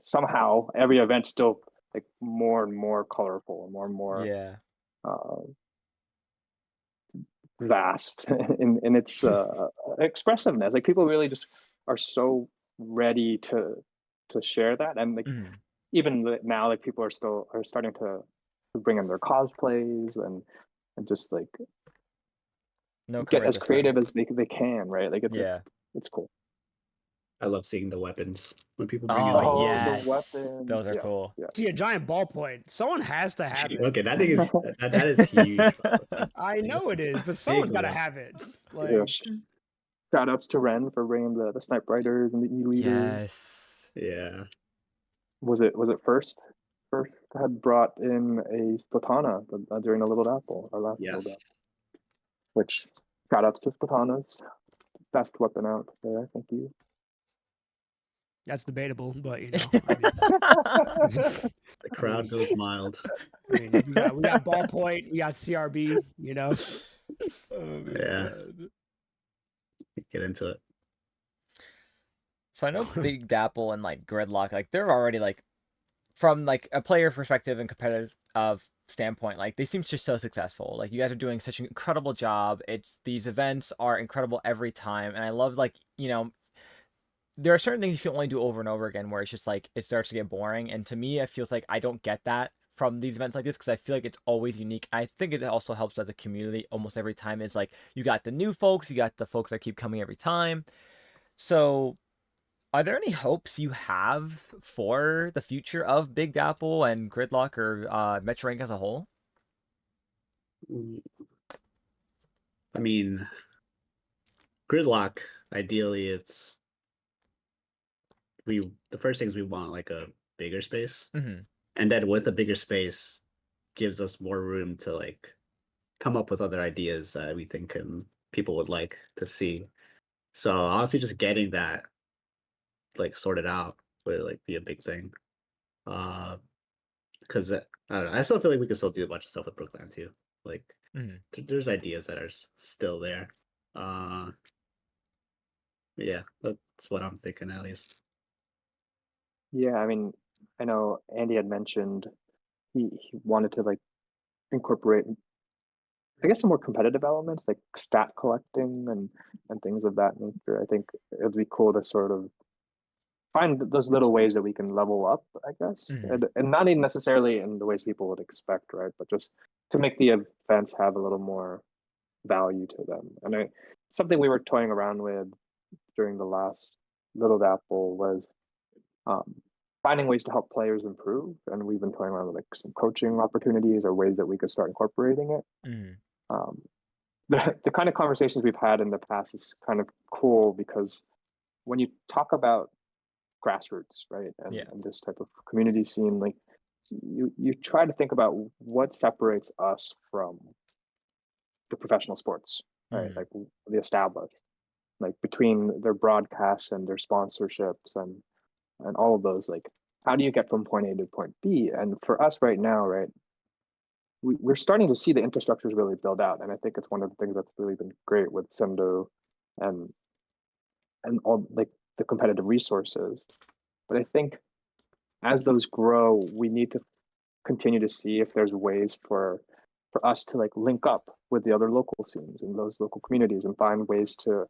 somehow every event still like more and more colorful and more Yeah. uh, vast in its expressiveness. Like people really just are so ready to share that, and like Hmm. even now, like people are starting to bring in their cosplays and just like No get as courageous then. creative as they can, right? Like Yeah. it's cool. I love seeing the weapons when people bring in Oh the Oh, the weapons. yes. weapons, Those are yeah, cool. yeah. see a giant ballpoint. Someone has to have it. Okay, that thing is that is huge, bro. That I thing know is it is, but big someone's got to one. have it. Yeah. Like, Shout outs to Ren for bringing the snipe riders and the e leaders. Yes. Yeah. Was it first? First had brought in a Splatana during the Little Apple, our last Little Yes. Apple. Which shout outs to Splatanas, best weapon out there. Thank you. that's debatable, but The crowd goes mild. I mean, we got ballpoint, we got CRB. Oh my Yeah. god. Get into it. So I know Big Dapple and like Gridlock, like they're already like from like a player perspective and competitive standpoint, like they seem just so successful. Like you guys are doing such an incredible job. It's these events are incredible every time, and I love like there are certain things you can only do over and over again where it's just like it starts to get boring. And to me, it feels like I don't get that from these events like this, because I feel like it's always unique. I think it also helps as a community almost every time. Is like you got the new folks, you got the folks that keep coming every time. So are there any hopes you have for the future of Big Dapple and Gridlock or Metro Ink as a whole? Mm, I mean, Gridlock, ideally, it's the first thing is we want like a bigger space, Mm-hmm. and then with a bigger space, gives us more room to like come up with other ideas that we think people would like to see. So honestly, just getting that like sorted out would like be a big thing. Because I don't know, I still feel like we could still do a bunch of stuff with Brookland too. Like Mm-hmm. there's ideas that are still there. Uh, yeah, that's what I'm thinking at least. Yeah, I mean, I know Andy had mentioned he wanted to like incorporate, I guess, some more competitive elements like stat collecting and things of that nature. I think it'd be cool to sort of find those little ways that we can level up, I guess, Mm-hmm. and not even necessarily in the ways people would expect, right? But just to make the events have a little more value to them. And something we were toying around with during the last Little Dapple was um, finding ways to help players improve. And we've been toying around with like some coaching opportunities or ways that we could start incorporating it. Mm-hmm. Um, the kind of conversations we've had in the past is kind of cool because when you talk about grassroots, right, Yeah. and this type of community scene, like you try to think about what separates us from the professional sports, right, Mm-hmm. like the established, like between their broadcasts and their sponsorships and all of those, like how do you get from point A to point B? And for us right now, right, we're starting to see the infrastructures really build out, and I think it's one of the things that's really been great with Sendo and all like the competitive resources. But I think as those grow, we need to continue to see if there's ways for us to like link up with the other local scenes and those local communities and find ways to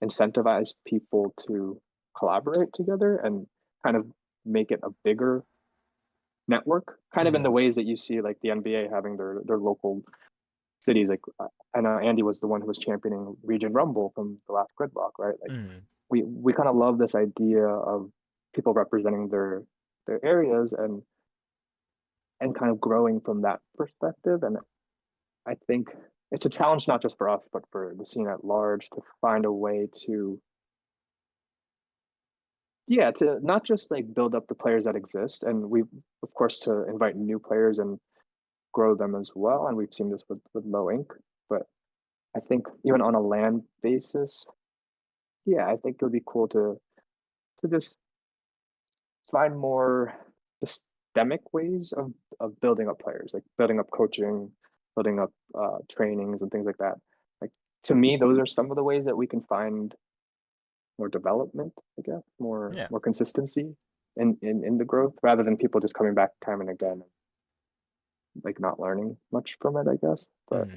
incentivize people to collaborate together and kind of make it a bigger network, kind of in Mm-hmm. the ways that you see like the NBA having their local cities. Like I know Andy was the one who was championing Region Rumble from the last Gridlock, right? Like Mm-hmm. we kind of love this idea of people representing their areas and kind of growing from that perspective. And I think it's a challenge not just for us, but for the scene at large to find a way to, yeah, to not just like build up the players that exist, and we, of course, to invite new players and grow them as well. And we've seen this with Low Ink, but I think even on a land basis, yeah, I think it would be cool to just find more systemic ways of building up players, like building up coaching, building up trainings and things like that. Like to me, those are some of the ways that we can find more development, I guess, Yeah. more consistency in the growth rather than people just coming back time and again, like not learning much from it, I guess. But Mm-hmm.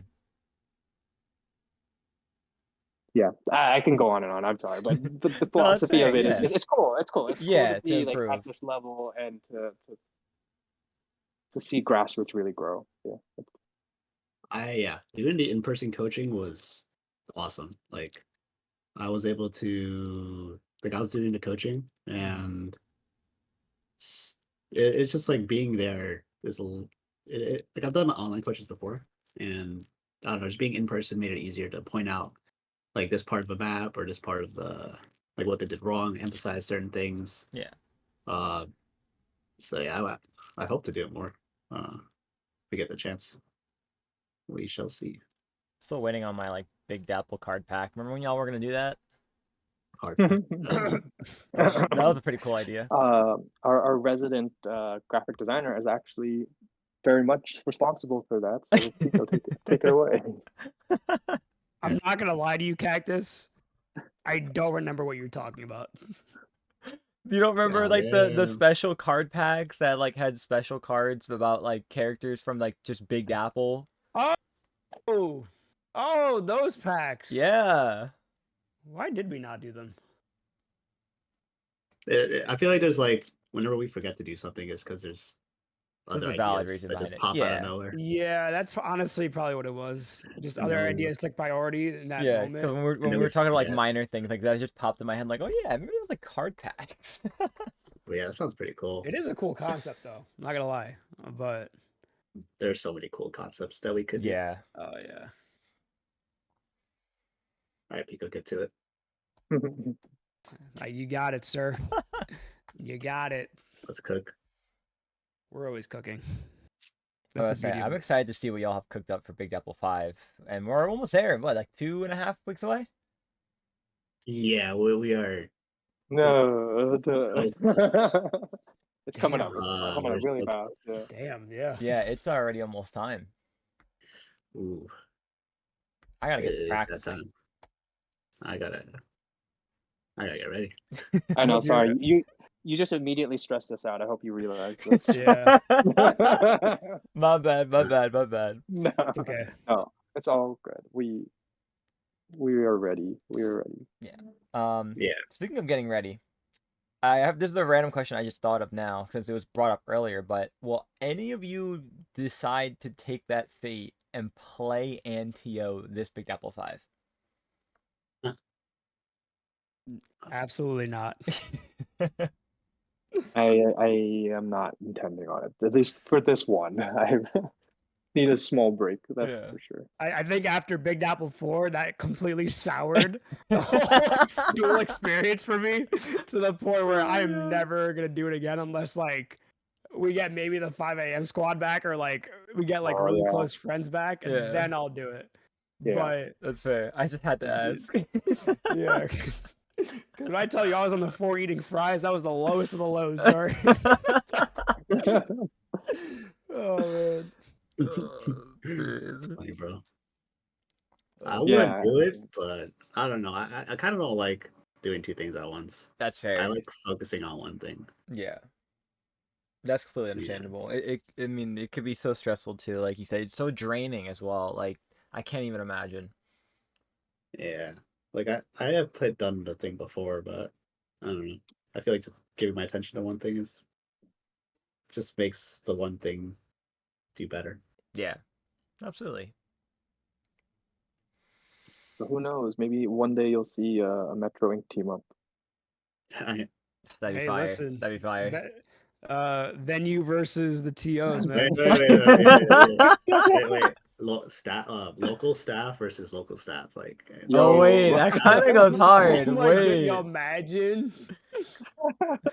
yeah, I can go on and on. I'm sorry, but the No, that's philosophy fair. of it is Yeah. it's cool. It's cool. It's cool to Yeah, to be like at improve. this level and to see grassroots really grow. Yeah. Yeah, even the in-person coaching was awesome. Like I was able to like I was doing the coaching and s- it's just like being there is like I've done online coaches before and I don't know, just being in person made it easier to point out like this part of the map or this part of the like what they did wrong, emphasize certain things. Yeah. Uh, so yeah, I hope to do it more. If we get the chance, we shall see. Still waiting on my like Big Dapple card pack. Remember when y'all were gonna do that? Hard pack. That was a pretty cool idea. Our resident graphic designer is actually very much responsible for that. So Piko, take it away. I'm not gonna lie to you, Cactus. I don't remember what you're talking about. You don't remember Yeah, like the man. special card packs that like had special cards about like characters from like just Big Apple? Oh, oh, those packs. Yeah. Why did we not do them? I feel like there's like whenever we forget to do something, it's because there's There's other a valid ideas reason that behind just it. pop out Yeah. of nowhere. Yeah, that's honestly probably what it was. Just other No. ideas took priority in that Yeah, because moment. when we never were talking like forget. minor things like that, just popped in my head like, oh yeah, maybe it was like card packs. But yeah, that sounds pretty cool. It is a cool concept, though. I'm not gonna lie, but There's so many cool concepts that we could do. Yeah. oh yeah. All right, Piko, get to it. You got it, sir. You got it. Let's cook. We're always cooking. I was That's the saying, beauty of I'm this. excited to see what y'all have cooked up for Big Apple 5. And we're almost there. What, like 2.5 weeks away? Yeah, we are. No, it's coming Damn. up. It's coming up really fast. Yeah. Damn, yeah. Yeah, it's already almost time. Ooh, I gotta get it to is that practicing. time. I gotta get ready. I know. Do Sorry, it. you just immediately stressed us out. I hope you realize this. Yeah. My bad. No, It's okay. no, it's all good. We are ready. We are ready. Yeah. Speaking of getting ready, this is a random question I just thought of now since it was brought up earlier, but will any of you decide to take that fate and play and TO this Big Apple 5? Absolutely not. I am not intending on it. At least for this one, I need a small break. That's Yeah. for sure. I think after Big Apple 4, that completely soured the whole school experience for me to the point where I'm never gonna do it again unless like we get maybe the 5 a.m. squad back or like we get like Oh, really yeah. close friends back, and Yeah. then I'll do it. Yeah. But That's fair. I just had to ask. yeah, because when I tell you I was on the 4 eating fries, that was the lowest of the lows. Sorry. Oh man. It's funny, bro. I Yeah. would do it, but I don't know. I kind of don't like doing two things at once. That's fair. I like focusing on one thing. Yeah. That's completely Yeah. understandable. I mean, it could be so stressful too. Like you said, it's so draining as well. Like, I can't even imagine. Yeah. Like I have done the thing before, but I don't know. I feel like just giving my attention to one thing just makes the one thing do better. Yeah. Absolutely. So who knows? Maybe one day you'll see a Metro Ink team up. That'd be Hey, fire. listen. That'd be fire. Venue versus the TOs, man. Wait. Local staff versus local staff. Like, Oh wait, Yo. that kind of goes hard. Oh my God, Wait. you imagine?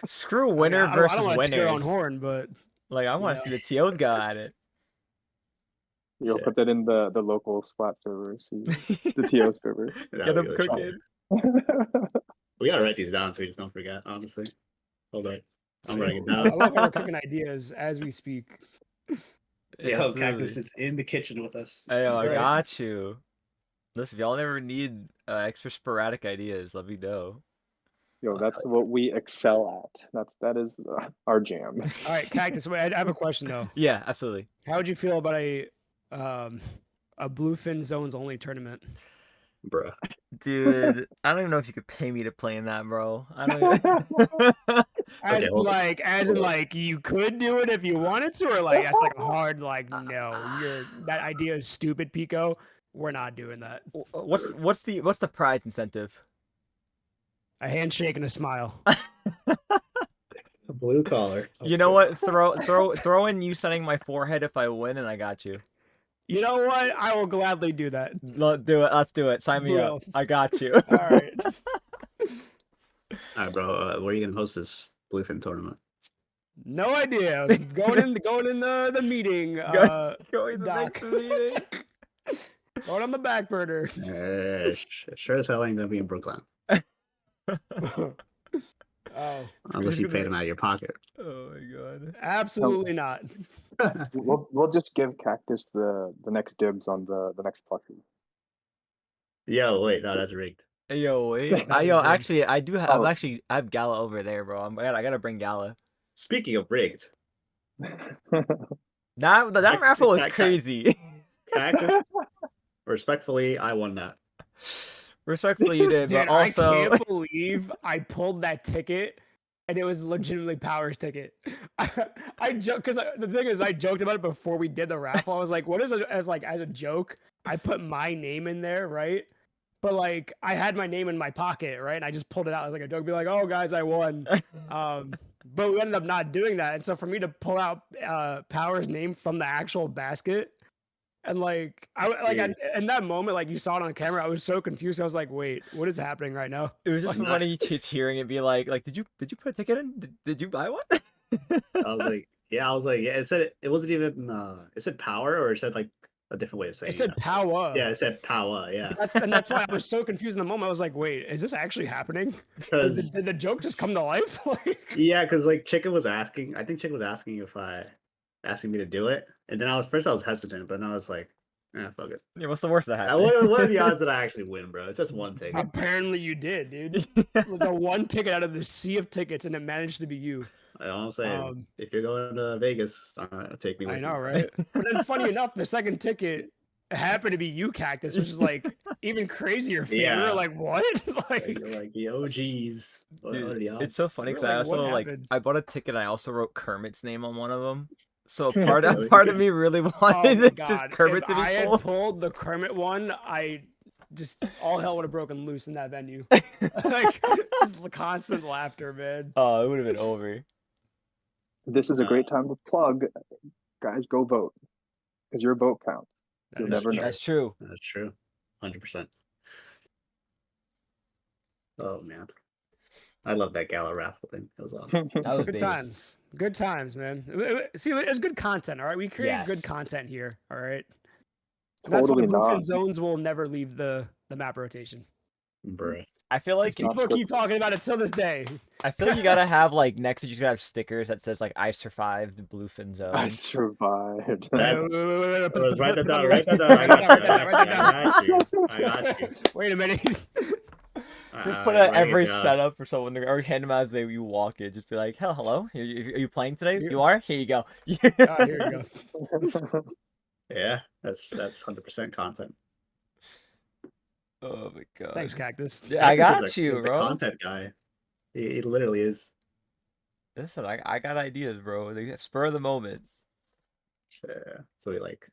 Screw winner I mean, versus I don't want to tear on winners. horn, but Like, I want to see the TOs go at it. You'll Shit. put that in the local Splat server, see the TO server. that Get would them be really cooking. fun. We gotta write these down so we just don't forget. Honestly, hold on. I'm writing it I down. love how we're cooking ideas as we speak. Yo, Cactus, it's in the kitchen with us. Hey, He's I right. got you. Listen, if y'all never need extra sporadic ideas, let me know. Yo, that's what we excel at. That is our jam. All right, Cactus. Wait, I have a question though. Yeah, absolutely. How would you feel about a Bluefin Zones only tournament? Bruh. Dude, I don't even know if you could pay me to play in that, bro. I don't even... As hold on. in like you could do it if you wanted to, or like that's like a hard like no, that idea is stupid, Piko. We're not doing that. What's the prize incentive? A handshake and a smile. Blue collar. You know what? Throw in you sunning my forehead if I win, and I got you. You know what? I will gladly do that. Let's do it. Let's do it. Sign me up. Deal. I got you. All right. All right, bro. Where are you gonna host this Bluefin tournament? No idea. Going in the meeting. Going to the Doc. next meeting. Going on the back burner. Sure as hell ain't gonna be in Brooklyn Oh, unless you paid him out of your pocket. Oh my god. absolutely not. We'll just give Cactus the next dibs on the next plushie. Yo, wait, no, that's rigged. Hey, yo, wait. Actually, I do have. I have Gala over there, bro. I gotta bring Gala. Speaking of rigged, That raffle was Cactus. crazy. Cactus, respectfully, I won that. Respectfully, you did, Dude, but also I can't believe I pulled that ticket and it was legitimately Power's ticket. I joke because the thing is, I joked about it before we did the raffle. I was like, "What is it?" As like as a joke, I put my name in there, right? But like, I had my name in my pocket, right? And I just pulled it out as like a joke, be like, "Oh, guys, I won." But we ended up not doing that, and so for me to pull out Power's name from the actual basket. And like in that moment, like you saw it on camera, I was so confused. I was like, "Wait, what is happening right now?" It was just Like, funny just hearing it be like, did you put a ticket in? Did you buy one? I was like, yeah. It said it wasn't even. It said power, or it said like a different way of saying It said Power. Yeah, it said power. Yeah, That's why I was so confused in the moment. I was like, "Wait, is this actually happening? Did because the joke just come to life?" Like, yeah, because like Chicken was asking. I think Chicken was asking asking me to do it, and then I was hesitant, but then I was like, fuck it. Yeah, what's the worst that happened? What are the odds that I actually win, bro? It's just one ticket. apparently you did, dude. The one ticket out of the sea of tickets, and it managed to be you. I'm saying, if you're going to Vegas, take me with I you. know, right? But then, funny enough, the second ticket happened to be you, Cactus, which is like even crazier. We Yeah. were like, "What?" Like, you're like the OGs. What Dude, are the odds? it's so funny We're because I like, "What also happened?" I bought a ticket. And I also wrote Kermit's name on one of them. So Really? part of me really Oh wanted my just god! Kermit If to be I had pulled. pulled the Kermit one, I just all hell would have broken loose in that venue. Like just the constant laughter, man. Oh, it would have been over. This is a great time to plug, guys. Go vote because your vote counts. That You'll is never true. know. That's true. That's true. 100%. Oh man, I love that gala raffle thing. It was awesome. That was Good big. times. Good times, man. See, it's good content. All right, we create Yes. good content here. All right. And that's why Totally bluefin not. zones will never leave the map rotation. Bruh. I feel like not People keep talking about it till this day. you gotta have like next to you gotta have stickers that says like I survived the bluefin I zones. survived. That's- Wait, Write that down. wait, Write that down. I got you. write that I got you. I got you. Wait a minute. Just put Writing every it down. setup for someone or hand them out as you walk in. Just be like, hello, are you playing today? Here- You are? Here you go. Ah, here we go. Yeah, that's 100% content. Oh my god. Thanks, Cactus. Yeah, I Cactus got is you, the bro. content guy. He literally is. Listen, I got ideas, bro. They spur of the moment. Yeah, so he like.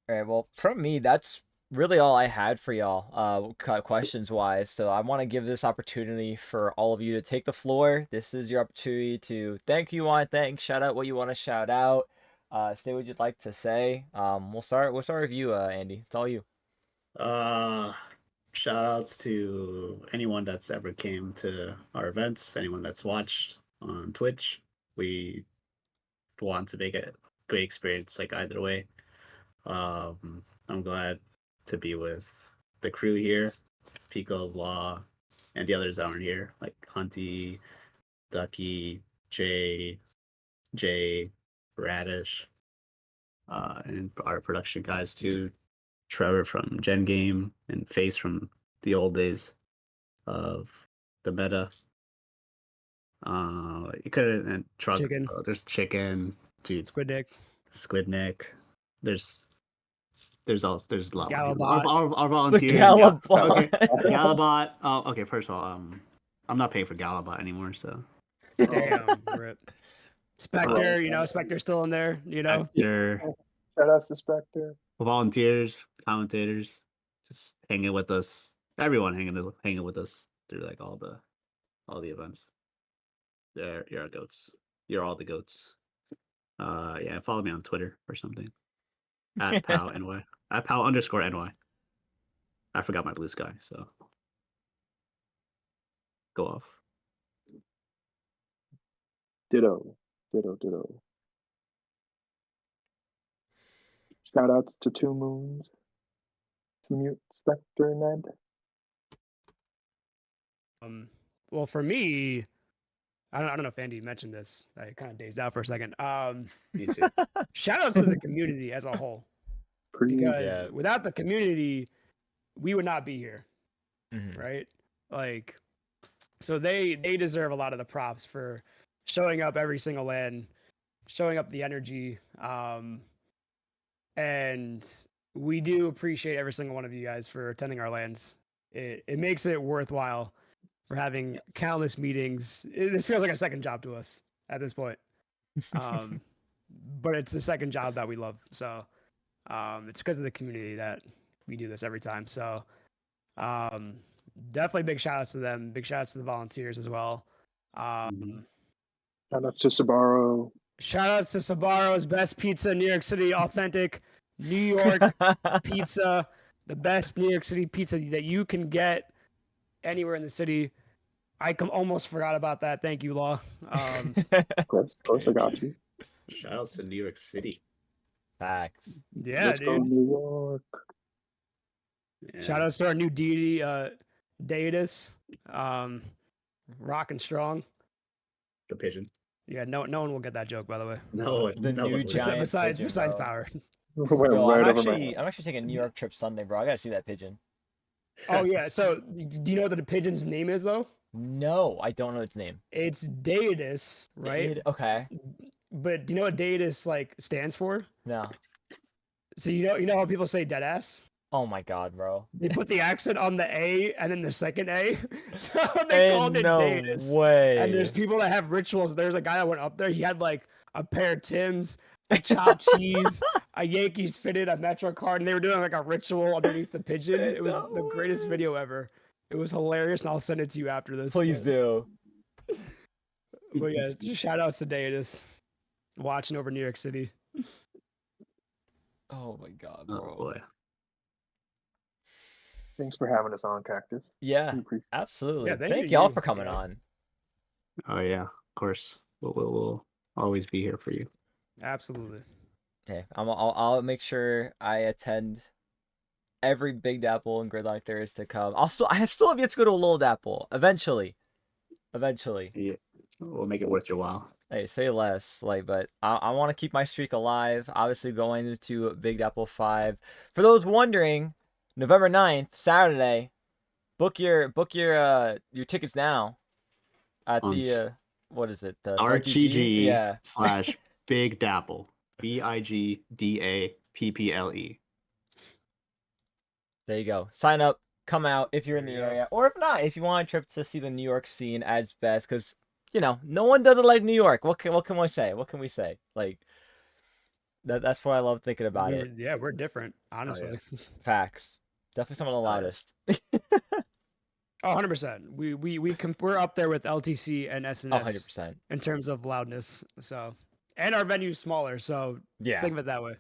All right, well, from me, that's really all I had for y'all, questions wise. So I want to give this opportunity for all of you to take the floor. This is your opportunity to thank who you want to thank, shout out what you want to shout out, say what you'd like to say. We'll start with you, Andy. It's all you. Shout outs to anyone that's ever came to our events, anyone that's watched on Twitch. We want to make it a great experience, like either way. I'm glad to be with the crew here, Piko, Law, and the others that aren't here, like Hunty, Ducky, Jay, Radish, and our production guys too, Trevor from Gen Game and Face from the old days of the meta. You could and truck. Chicken. There's Chicken, dude. Squid Dick. There's a lot. Galabot. Our volunteers. Galabot. Okay, Galabot. Okay. First of all, I'm not paying for Galabot anymore, so. Damn, rip. Spectre, Spectre's still in there, Your Shout outs to Spectre. volunteers, commentators, just hanging with us. Everyone hanging with us through like all the events. You're our goats. You're all the goats. Yeah, follow me on Twitter or something. At PowNY. At Pow_NY. I forgot my blue sky, so go off. Ditto. Shout outs to Two Moons, Mute, Spectre, Ned. Well, for me, I don't know if Andy mentioned this. I kind of dazed out for a second. Me too. Shout outs to the community as a whole. Because Yeah. without the community, we would not be here. Mhm. Right? Like, so they deserve a lot of the props for showing up every single LAN, showing up the energy. And we do appreciate every single one of you guys for attending our LANs. It makes it worthwhile for having countless meetings. This feels like a second job to us at this point. But it's a second job that we love. So it's because of the community that we do this every time. So definitely big shout outs to them. Big shout outs to the volunteers as well. Shout out to Sabaro. Shout outs to Sabaro's best pizza in New York City, authentic New York pizza, the best New York City pizza that you can get anywhere in the city. I almost forgot about that. Thank you, Law. Of course, I got you. Shout outs to New York City. Facts. Yeah, Let's go dude. New York. Yeah. Shout outs to our new deity, Deitas. Rocking strong. The pigeon. Yeah, no one will get that joke, by the way. No, The no new one was- giant Besides pigeon, besides bro. Power. Went Yo, right I'm over my head. actually taking a New York trip Sunday, bro. I gotta see that pigeon. Oh yeah. So do you know what the pigeon's name is though? No, I don't know its name. It's Deitas, right? Okay. But do you know what Deitas like stands for? No. So you know how people say dead ass? Oh my god, bro. They put the accent on the A and then the second A. So they called it no Deitas. way. And there's people that have rituals. There's a guy that went up there. He had like a pair of Timbs, a chopped cheese, a Yankees fitted, a Metro card, and they were doing like a ritual underneath the pigeon. It was No the greatest way. video ever. It was hilarious, and I'll send it to you after this. Please do. But yeah, just shout outs to Deitas watching over New York City. Oh my god, Oh bro. boy. Thanks for having us on, Cactus. Yeah, We appreciate absolutely. Yeah, thank you, y'all you. for coming Yeah. on. Oh yeah, of course. We'll always be here for you. Absolutely. Okay, I'll make sure I attend every Big Dapple and Gridlock there is to come. I still have yet to go to a Little Dapple. Eventually. Yeah, we'll make it worth your while. Hey, say less. But I want to keep my streak alive. Obviously, going into Big Dapple 5. For those wondering, November 9th, Saturday. Book your tickets now. At On the what is it? The RTG Yeah. / Big Dapple. BIGDAPPLE. There you go. Sign up. Come out if you're in the area, or if not, if you want a trip to see the New York scene at its best, because no one does it like New York. What can we say? What can we say? Like that's what I love thinking about it. Yeah, we're different, honestly. Facts. Definitely some of the yeah. loudest. Oh, 100%. We're up there with LTC and SNS 100%. in terms of loudness. So, and our venue's smaller, so Yeah. think of it that way.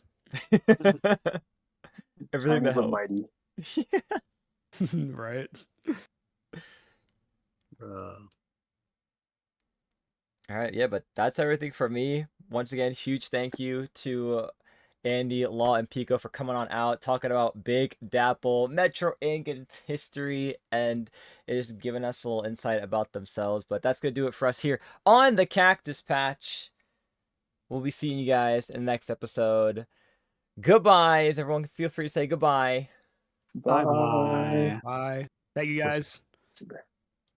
Everything Tiny to but help. mighty. Right. All right, yeah, but that's everything for me. Once again, huge thank you to Andy, Law, and Piko for coming on out, talking about Big Dapple, Metro Ink, and its history, and just giving us a little insight about themselves. But that's going to do it for us here on the Cactus Patch. We'll be seeing you guys in the next episode. Goodbye. Everyone feel free to say goodbye. Bye bye. Bye. Thank you guys. Bye.